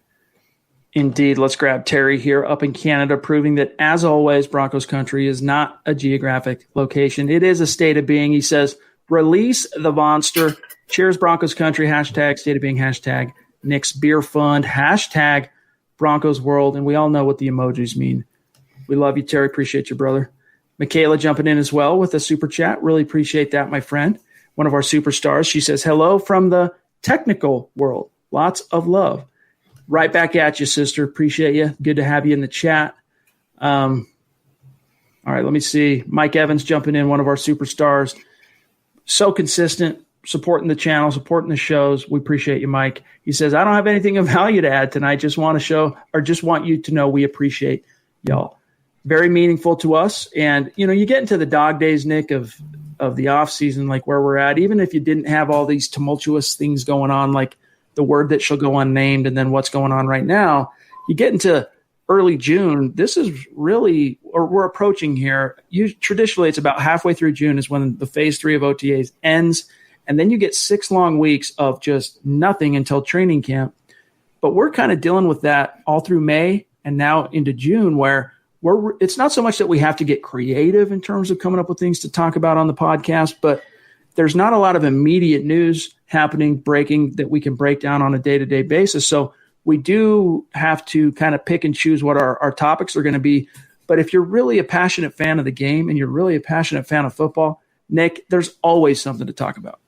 Indeed. Let's grab Terry here up in Canada, proving that, as always, Broncos country is not a geographic location. It is a state of being. He says, release the monster. Cheers, Broncos country. Hashtag state of being. Hashtag Nick's beer fund. Hashtag Broncos world. And we all know what the emojis mean. We love you, Terry. Appreciate you, brother. Michaela jumping in as well with a super chat. Really appreciate that, my friend. One of our superstars. She says, hello from the technical world. Lots of love. Right back at you, sister. Appreciate you. Good to have you in the chat. All right, let me see. Mike Evans jumping in, one of our superstars. So consistent, supporting the channel, supporting the shows. We appreciate you, Mike. He says, I don't have anything of value to add tonight. Just want you to know we appreciate y'all. Very meaningful to us. And, you get into the dog days, Nick, of the off season, like where we're at, even if you didn't have all these tumultuous things going on, like the word that shall go unnamed and then what's going on right now, you get into early June. This is really, or we're approaching here. Traditionally, it's about halfway through June is when the phase 3 of OTAs ends. And then you get 6 long weeks of just nothing until training camp. But we're kind of dealing with that all through May and now into June, where it's not so much that we have to get creative in terms of coming up with things to talk about on the podcast, but there's not a lot of immediate news happening, breaking, that we can break down on a day-to-day basis. So we do have to kind of pick and choose what our topics are going to be. But if you're really a passionate fan of the game and you're really a passionate fan of football, Nick, there's always something to talk about.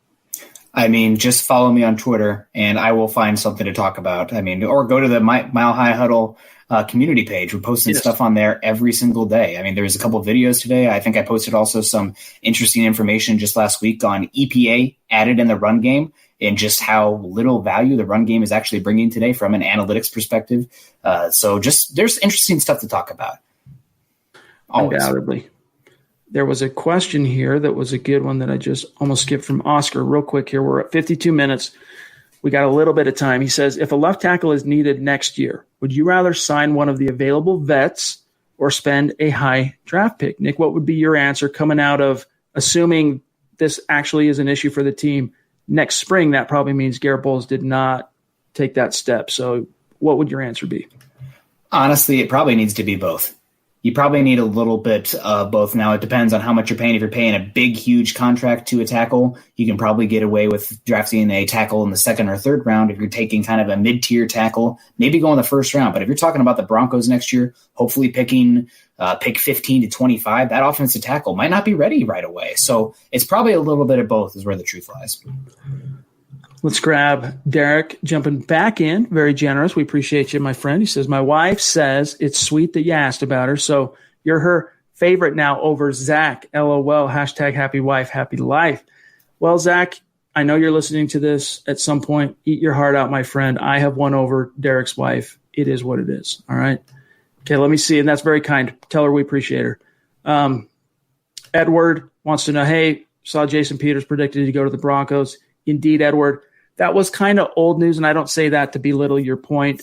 I mean, just follow me on Twitter and I will find something to talk about. I mean, or go to the Mile High Huddle community page. We're posting stuff on there every single day. I mean, there's a couple of videos today. I think I posted also some interesting information just last week on EPA added in the run game and just how little value the run game is actually bringing today from an analytics perspective. So there's interesting stuff to talk about. Always. Undoubtedly. There was a question here that was a good one that I just almost skipped from Oscar real quick here. We're at 52 minutes. We got a little bit of time. He says, if a left tackle is needed next year, would you rather sign one of the available vets or spend a high draft pick? Nick, what would be your answer coming out of assuming this actually is an issue for the team next spring? That probably means Garrett Bowles did not take that step. So what would your answer be? Honestly, it probably needs to be both. You probably need a little bit of both. Now, it depends on how much you're paying. If you're paying a big, huge contract to a tackle, you can probably get away with drafting a tackle in the 2nd or 3rd round. If you're taking kind of a mid-tier tackle, maybe go in the 1st round. But if you're talking about the Broncos next year, hopefully picking pick 15 to 25, that offensive tackle might not be ready right away. So it's probably a little bit of both is where the truth lies. Let's grab Derek jumping back in. Very generous. We appreciate you, my friend. He says, my wife says it's sweet that you asked about her. So you're her favorite now over Zach. LOL. Hashtag happy wife, happy life. Well, Zach, I know you're listening to this at some point. Eat your heart out, my friend. I have won over Derek's wife. It is what it is. All right. Okay, let me see. And that's very kind. Tell her we appreciate her. Edward wants to know, hey, saw Jason Peters predicted to go to the Broncos. Indeed, Edward. That was kind of old news, and I don't say that to belittle your point.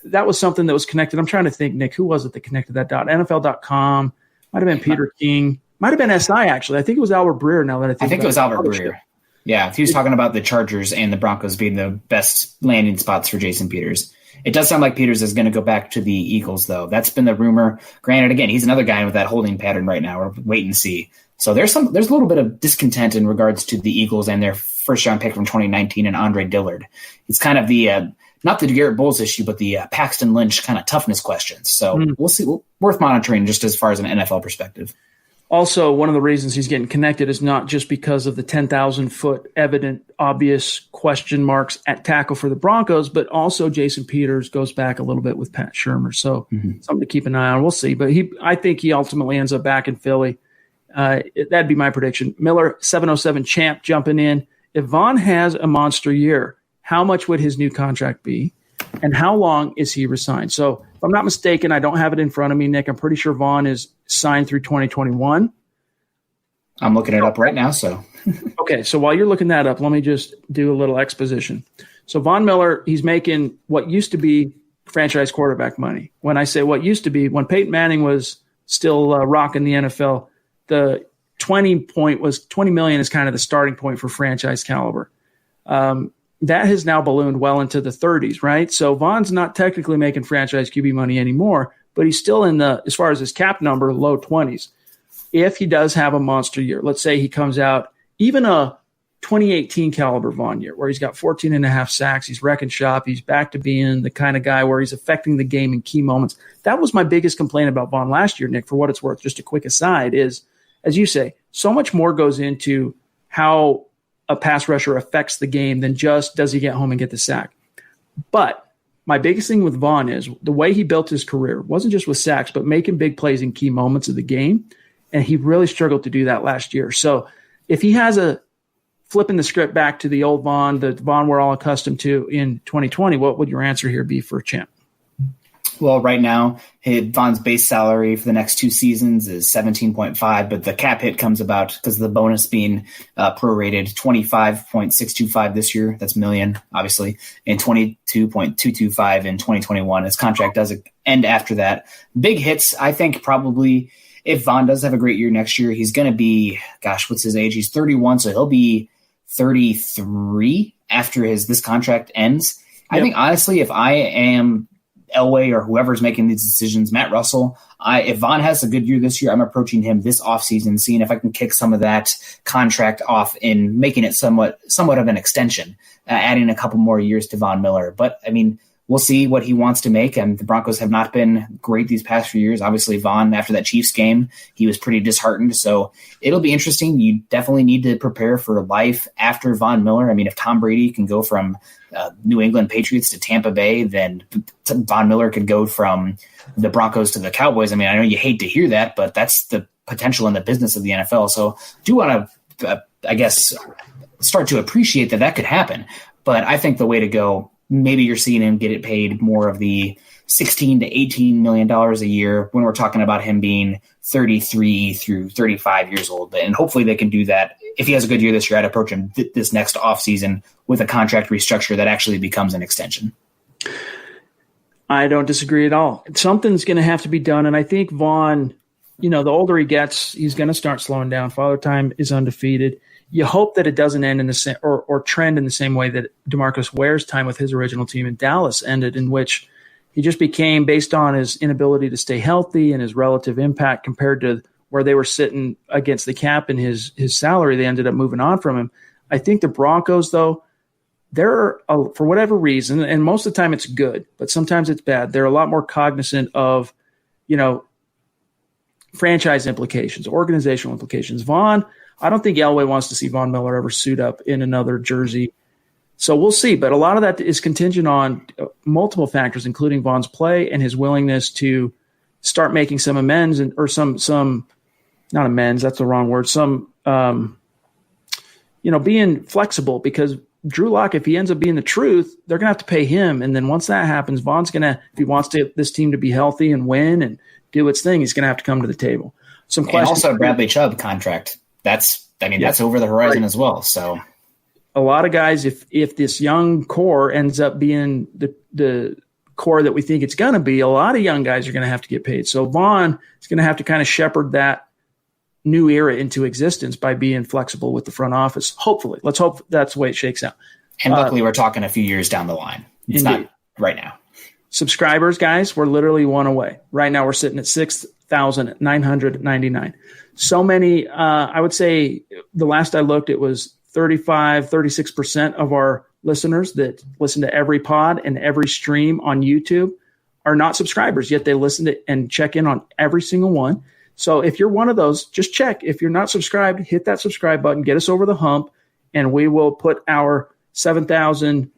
That was something that was connected. I'm trying to think, Nick, who was it that connected that dot? NFL.com. Might have been Peter King. Might have been SI, actually. I think it was Albert Breer now that I think it was Albert Breer. Yeah, if he was talking about the Chargers and the Broncos being the best landing spots for Jason Peters. It does sound like Peters is going to go back to the Eagles, though. That's been the rumor. Granted, again, he's another guy with that holding pattern right now. We're wait and see. So there's a little bit of discontent in regards to the Eagles and their first-round pick from 2019 and Andre Dillard. It's kind of the not the Garrett Bowles issue, but the Paxton Lynch kind of toughness questions. So we'll see. Worth monitoring just as far as an NFL perspective. Also, one of the reasons he's getting connected is not just because of the 10,000-foot evident, obvious question marks at tackle for the Broncos, but also Jason Peters goes back a little bit with Pat Shurmur. So something to keep an eye on. We'll see. But I think he ultimately ends up back in Philly. That'd be my prediction. Miller, 707 champ, jumping in. If Vaughn has a monster year, how much would his new contract be? And how long is he resigned? So if I'm not mistaken, I don't have it in front of me, Nick. I'm pretty sure Vaughn is signed through 2021. I'm looking it up right now. So okay, so while you're looking that up, let me just do a little exposition. So Von Miller, he's making what used to be franchise quarterback money. When I say what used to be, when Peyton Manning was still rocking the NFL, the 20 million is kind of the starting point for franchise caliber. That has now ballooned well into the 30s, right? So Vaughn's not technically making franchise QB money anymore, but he's still in the, as far as his cap number, low 20s. If he does have a monster year, let's say he comes out, even a 2018 caliber Vaughn year, where he's got 14 and a half sacks, he's wrecking shop, he's back to being the kind of guy where he's affecting the game in key moments. That was my biggest complaint about Vaughn last year, Nick, for what it's worth. Just a quick aside is, as you say, so much more goes into how a pass rusher affects the game than just does he get home and get the sack. But my biggest thing with Vaughn is the way he built his career wasn't just with sacks, but making big plays in key moments of the game. And he really struggled to do that last year. So if he has a flipping the script back to the old Vaughn, the Vaughn we're all accustomed to in 2020, what would your answer here be for Champ? Well, right now, Vaughn's base salary for the next 2 seasons is 17.5, but the cap hit comes about because of the bonus being prorated 25.625 this year. That's million, obviously, and 22.225 in 2021. His contract does end after that. Big hits, I think probably if Vaughn does have a great year next year, he's going to be, gosh, what's his age? He's 31, so he'll be 33 after this contract ends. Yep. I think, honestly, if I am Elway or whoever's making these decisions, Matt Russell, if Vaughn has a good year this year, I'm approaching him this offseason, seeing if I can kick some of that contract off and making it somewhat of an extension, adding a couple more years to Von Miller. But, I mean, we'll see what he wants to make. And the Broncos have not been great these past few years. Obviously, Vaughn, after that Chiefs game, he was pretty disheartened. So it'll be interesting. You definitely need to prepare for life after Von Miller. I mean, if Tom Brady can go from New England Patriots to Tampa Bay, then Von Miller could go from the Broncos to the Cowboys. I mean, I know you hate to hear that, but that's the potential in the business of the NFL. So do want to, I guess, start to appreciate that could happen. But I think the way to go, maybe you're seeing him get it paid more of the $16 to $18 million a year when we're talking about him being 33 through 35 years old. And hopefully they can do that. If he has a good year this year, I'd approach him this next offseason with a contract restructure that actually becomes an extension. I don't disagree at all. Something's going to have to be done. And I think Vaughn, the older he gets, he's going to start slowing down. Father Time is undefeated. You hope that it doesn't end in the same or trend in the same way that DeMarcus Ware's time with his original team in Dallas ended, in which he just became, based on his inability to stay healthy and his relative impact compared to where they were sitting against the cap and his salary, they ended up moving on from him. I think the Broncos, though, they're, for whatever reason, and most of the time it's good, but sometimes it's bad, they're a lot more cognizant of, franchise implications, organizational implications. Vaughn, I don't think Elway wants to see Von Miller ever suit up in another jersey. So we'll see. But a lot of that is contingent on multiple factors, including Vaughn's play and his willingness to start making some amends or some not amends, that's the wrong word, some, being flexible, because Drew Lock, if he ends up being the truth, they're going to have to pay him. And then once that happens, Vaughn's going to, if he wants this team to be healthy and win and do its thing, he's going to have to come to the table. Some questions. And also Bradley Chubb contract. That's over the horizon as well. So a lot of guys, if this young core ends up being the core that we think it's going to be, a lot of young guys are going to have to get paid. So Vaughn is going to have to kind of shepherd that new era into existence by being flexible with the front office. Hopefully, let's hope that's the way it shakes out. And luckily, we're talking a few years down the line. It's indeed. not right now. Subscribers, guys, we're literally one away. Right now, we're sitting at 6,999. So many, I would say the last I looked, it was 36% of our listeners that listen to every pod and every stream on YouTube are not subscribers, yet they listen to and check in on every single one. So if you're one of those, just check. If you're not subscribed, hit that subscribe button, get us over the hump, and we will put our 7,000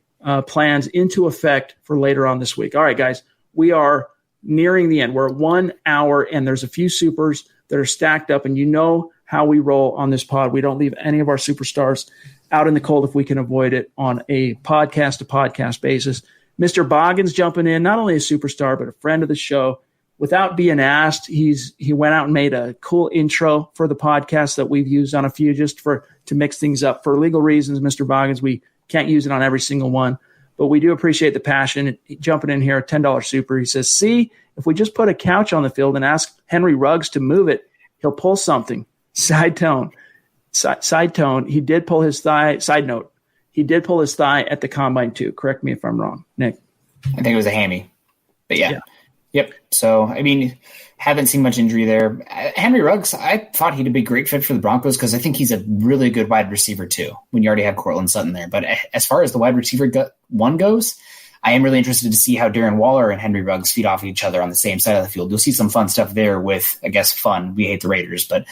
plans into effect for later on this week. All right, guys, we are nearing the end. We're at 1 hour, and there's a few supers that are stacked up, and you know how we roll on this pod. We don't leave any of our superstars out in the cold if we can avoid it on a podcast-to-podcast basis. Mr. Boggins jumping in, not only a superstar, but a friend of the show. Without being asked, he went out and made a cool intro for the podcast that we've used on a few just to mix things up. For legal reasons, Mr. Boggins, we can't use it on every single one, but we do appreciate the passion. Jumping in here, $10 super. He says, see, if we just put a couch on the field and ask Henry Ruggs to move it, he'll pull something. Side tone. He did pull his thigh. Side note. He did pull his thigh at the combine too. Correct me if I'm wrong, Nick. I think it was a hammy, but yeah. Yep. So, I mean, haven't seen much injury there. Henry Ruggs, I thought he'd be a great fit for the Broncos because I think he's a really good wide receiver too when you already have Cortland Sutton there. But as far as the wide receiver one goes, I am really interested to see how Darren Waller and Henry Ruggs feed off each other on the same side of the field. You'll see some fun stuff there with, I guess, fun. We hate the Raiders, but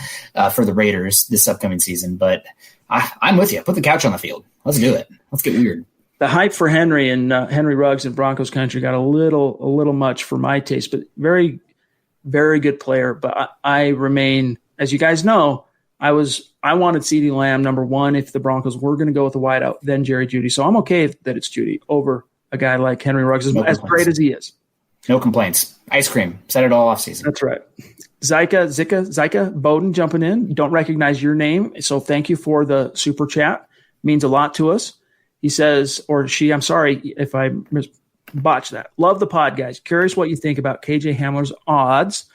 for the Raiders this upcoming season. But I'm with you. Put the couch on the field. Let's do it. Let's get weird. The hype for Henry and Henry Ruggs in Broncos country got a little much for my taste, but very, very good player. But I remain, as you guys know, I wanted CeeDee Lamb number one if the Broncos were going to go with the wideout, then Jerry Jeudy. So I'm okay that it's Jeudy over a guy like Henry Ruggs, as great as he is. No complaints. Ice cream. Said it all offseason. That's right. Zika Bowden jumping in. Don't recognize your name, so thank you for the super chat. Means a lot to us. He says, or she, I'm sorry if I botched that. Love the pod, guys. Curious what you think about KJ Hamler's odds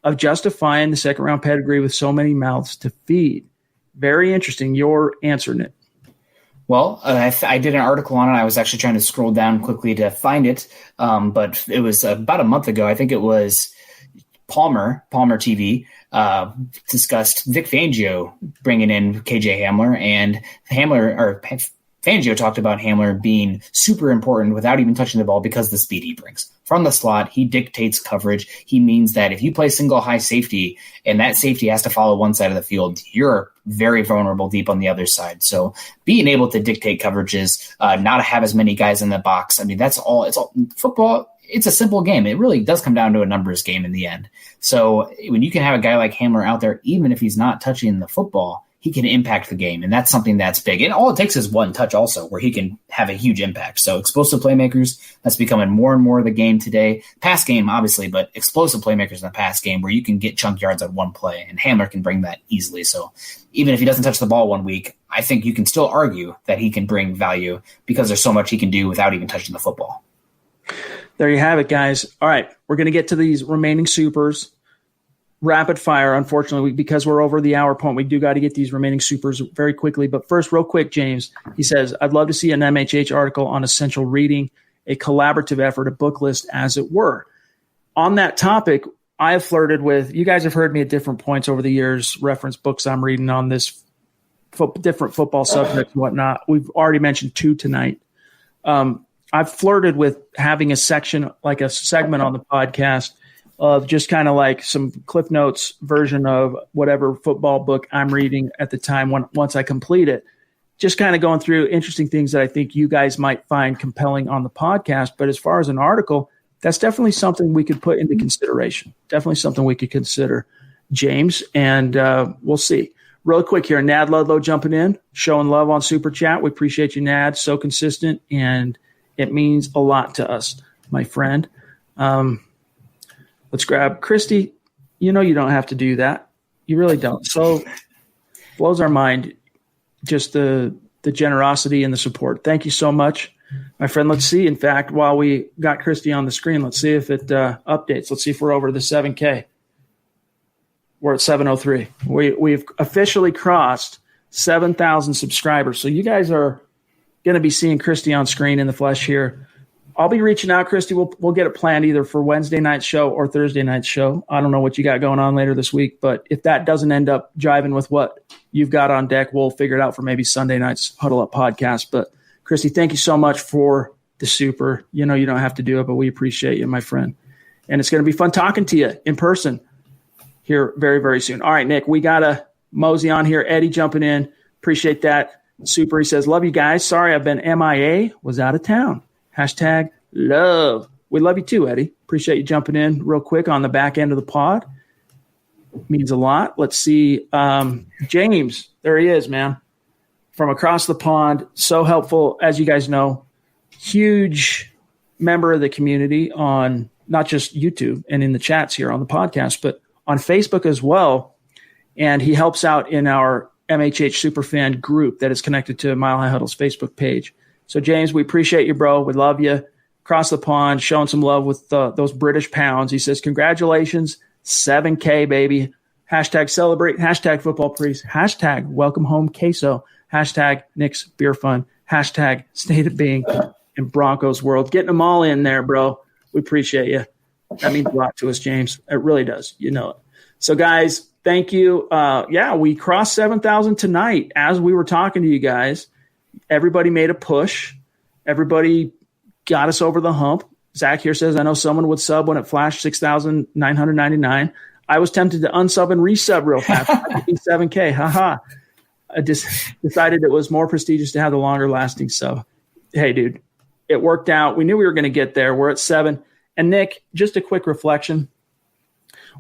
of justifying the second-round pedigree with so many mouths to feed. Very interesting. Your answer, Nick. Well, I did an article on it. I was actually trying to scroll down quickly to find it, but it was about a month ago. I think it was Palmer TV, discussed Vic Fangio bringing in KJ Hamler, and Fangio talked about Hamler being super important without even touching the ball because of the speed he brings. From the slot, he dictates coverage. He means that if you play single high safety and that safety has to follow one side of the field, you're very vulnerable deep on the other side. So being able to dictate coverages, not have as many guys in the box, I mean, that's all. It's all football. It's a simple game. It really does come down to a numbers game in the end. So when you can have a guy like Hamler out there, even if he's not touching the football, he can impact the game, and that's something that's big. And all it takes is one touch also where he can have a huge impact. So explosive playmakers, that's becoming more and more of the game today. Pass game, obviously, but explosive playmakers in the pass game where you can get chunk yards on one play, and Hamler can bring that easily. So even if he doesn't touch the ball one week, I think you can still argue that he can bring value because there's so much he can do without even touching the football. There you have it, guys. All right, we're going to get to these remaining supers. Rapid fire, unfortunately, because we're over the hour point, we do got to get these remaining supers very quickly. But first, real quick, James, he says, I'd love to see an MHH article on essential reading, a collaborative effort, a book list, as it were. On that topic, I have flirted with, you guys have heard me at different points over the years, reference books I'm reading on this different football subjects and whatnot. We've already mentioned two tonight. I've flirted with having a section, like a segment on the podcast, of just kind of like some Cliff Notes version of whatever football book I'm reading at the time once I complete it. Just kind of going through interesting things that I think you guys might find compelling on the podcast. But as far as an article, that's definitely something we could put into consideration. Definitely something we could consider, James. And we'll see. Real quick here, Nad Ludlow jumping in, showing love on Super Chat. We appreciate you, Nad. So consistent, and it means a lot to us, my friend. Let's grab Christy. You know you don't have to do that. You really don't. So blows our mind, just the generosity and the support. Thank you so much, my friend. Let's see. In fact, while we got Christy on the screen, let's see if it updates. Let's see if we're over the 7K. We're at 703. We've officially crossed 7,000 subscribers. So you guys are going to be seeing Christy on screen in the flesh here. I'll be reaching out, Christy. We'll get it planned either for Wednesday night show or Thursday night show. I don't know what you got going on later this week, but if that doesn't end up jiving with what you've got on deck, we'll figure it out for maybe Sunday night's Huddle Up podcast. But Christy, thank you so much for the super. You know you don't have to do it, but we appreciate you, my friend. And it's going to be fun talking to you in person here very, very soon. All right, Nick, we got a mosey on here. Eddie jumping in. Appreciate that. Super. He says, love you guys. Sorry, I've been MIA. Was out of town. Hashtag love. We love you too, Eddie. Appreciate you jumping in real quick on the back end of the pod. Means a lot. Let's see. James, there he is, man. From across the pond. So helpful, as you guys know. Huge member of the community on not just YouTube and in the chats here on the podcast, but on Facebook as well. And he helps out in our MHH Superfan group that is connected to Mile High Huddle's Facebook page. So, James, we appreciate you, bro. We love you. Across the pond, showing some love with those British pounds. He says, congratulations, 7K, baby. Hashtag celebrate. Hashtag football priest. Hashtag welcome home queso. Hashtag Nick's beer fun. Hashtag state of being in Broncos world. Getting them all in there, bro. We appreciate you. That means a lot to us, James. It really does. You know it. So, guys, thank you. We crossed 7,000 tonight. As we were talking to you guys, everybody made a push. Everybody got us over the hump. Zach here says, I know someone would sub when it flashed 6,999. I was tempted to unsub and resub real fast. 7K. Haha. I just decided it was more prestigious to have the longer lasting sub. Hey, dude, it worked out. We knew we were going to get there. We're at 7. And Nick, just a quick reflection.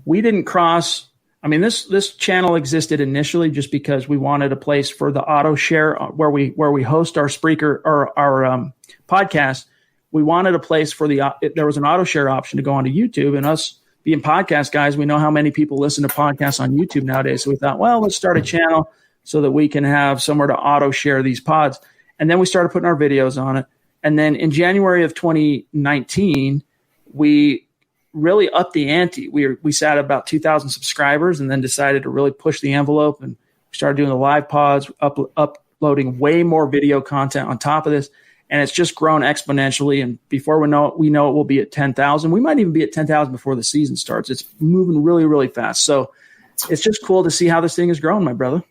We didn't cross. I mean, this channel existed initially just because we wanted a place for the auto share where we host our Spreaker or our podcast. We wanted a place for there was an auto share option to go onto YouTube, and us being podcast guys, we know how many people listen to podcasts on YouTube nowadays. So we thought, well, let's start a channel so that we can have somewhere to auto share these pods. And then we started putting our videos on it. And then in January of 2019, we really upped the ante. We sat at about 2,000 subscribers and then decided to really push the envelope, and we started doing the live pods, uploading way more video content on top of this. And it's just grown exponentially. And before we know it will be at 10,000. We might even be at 10,000 before the season starts. It's moving really, really fast. So it's just cool to see how this thing has grown, my brother.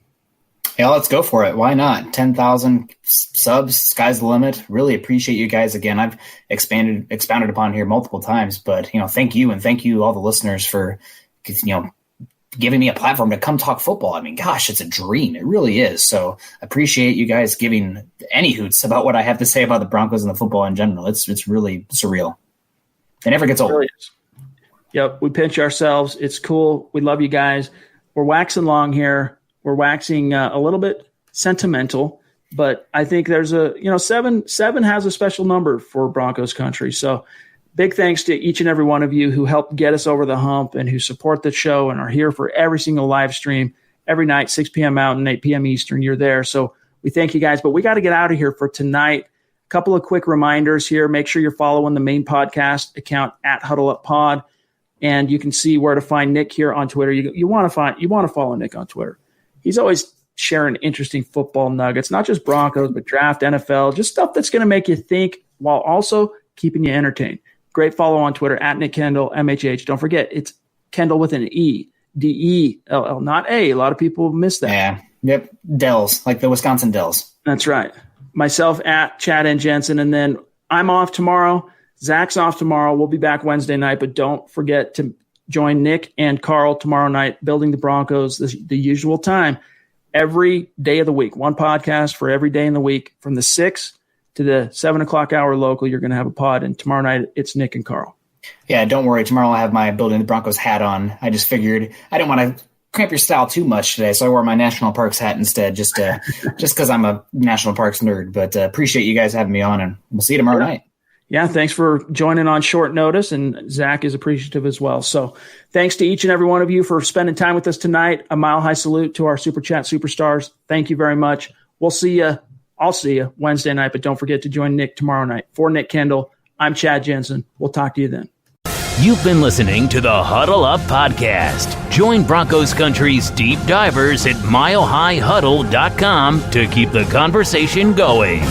Yeah, let's go for it. Why not? 10,000 subs, sky's the limit. Really appreciate you guys again. I've expounded upon here multiple times, but thank you, and thank you all the listeners for giving me a platform to come talk football. I mean, gosh, it's a dream. It really is. So I appreciate you guys giving any hoots about what I have to say about the Broncos and the football in general. It's really surreal. It never gets old. It really is. Yep, we pinch ourselves. It's cool. We love you guys. We're waxing long here. We're waxing a little bit sentimental, but I think there's seven has a special number for Broncos country. So big thanks to each and every one of you who helped get us over the hump and who support the show and are here for every single live stream every night, 6 p.m. Mountain, 8 p.m. Eastern. You're there. So we thank you guys, but we got to get out of here for tonight. A couple of quick reminders here. Make sure you're following the main podcast account at Huddle Up Pod, and you can see where to find Nick here on Twitter. You want to follow Nick on Twitter. He's always sharing interesting football nuggets, not just Broncos, but draft, NFL, just stuff that's going to make you think while also keeping you entertained. Great follow on Twitter at Nick Kendell, MHH. Don't forget, it's Kendall with an E, D-E-L-L, not A. A lot of people miss that. Yeah. Yep. Dells, like the Wisconsin Dells. That's right. Myself at Chad and Jensen. And then I'm off tomorrow. Zach's off tomorrow. We'll be back Wednesday night, but don't forget to join Nick and Carl tomorrow night, Building the Broncos, the usual time, every day of the week. One podcast for every day in the week from the 6 to the 7 o'clock hour local. You're going to have a pod, and tomorrow night it's Nick and Carl. Yeah, don't worry. Tomorrow I'll have my Building the Broncos hat on. I just figured I didn't want to cramp your style too much today, so I wore my National Parks hat instead, just because I'm a National Parks nerd. But appreciate you guys having me on, and we'll see you tomorrow night. Yeah, thanks for joining on short notice, and Zach is appreciative as well. So thanks to each and every one of you for spending time with us tonight. A mile high salute to our Super Chat superstars. Thank you very much. We'll see you. I'll see you Wednesday night, but don't forget to join Nick tomorrow night. For Nick Kendell, I'm Chad Jensen. We'll talk to you then. You've been listening to the Huddle Up Podcast. Join Broncos Country's deep divers at milehighhuddle.com to keep the conversation going.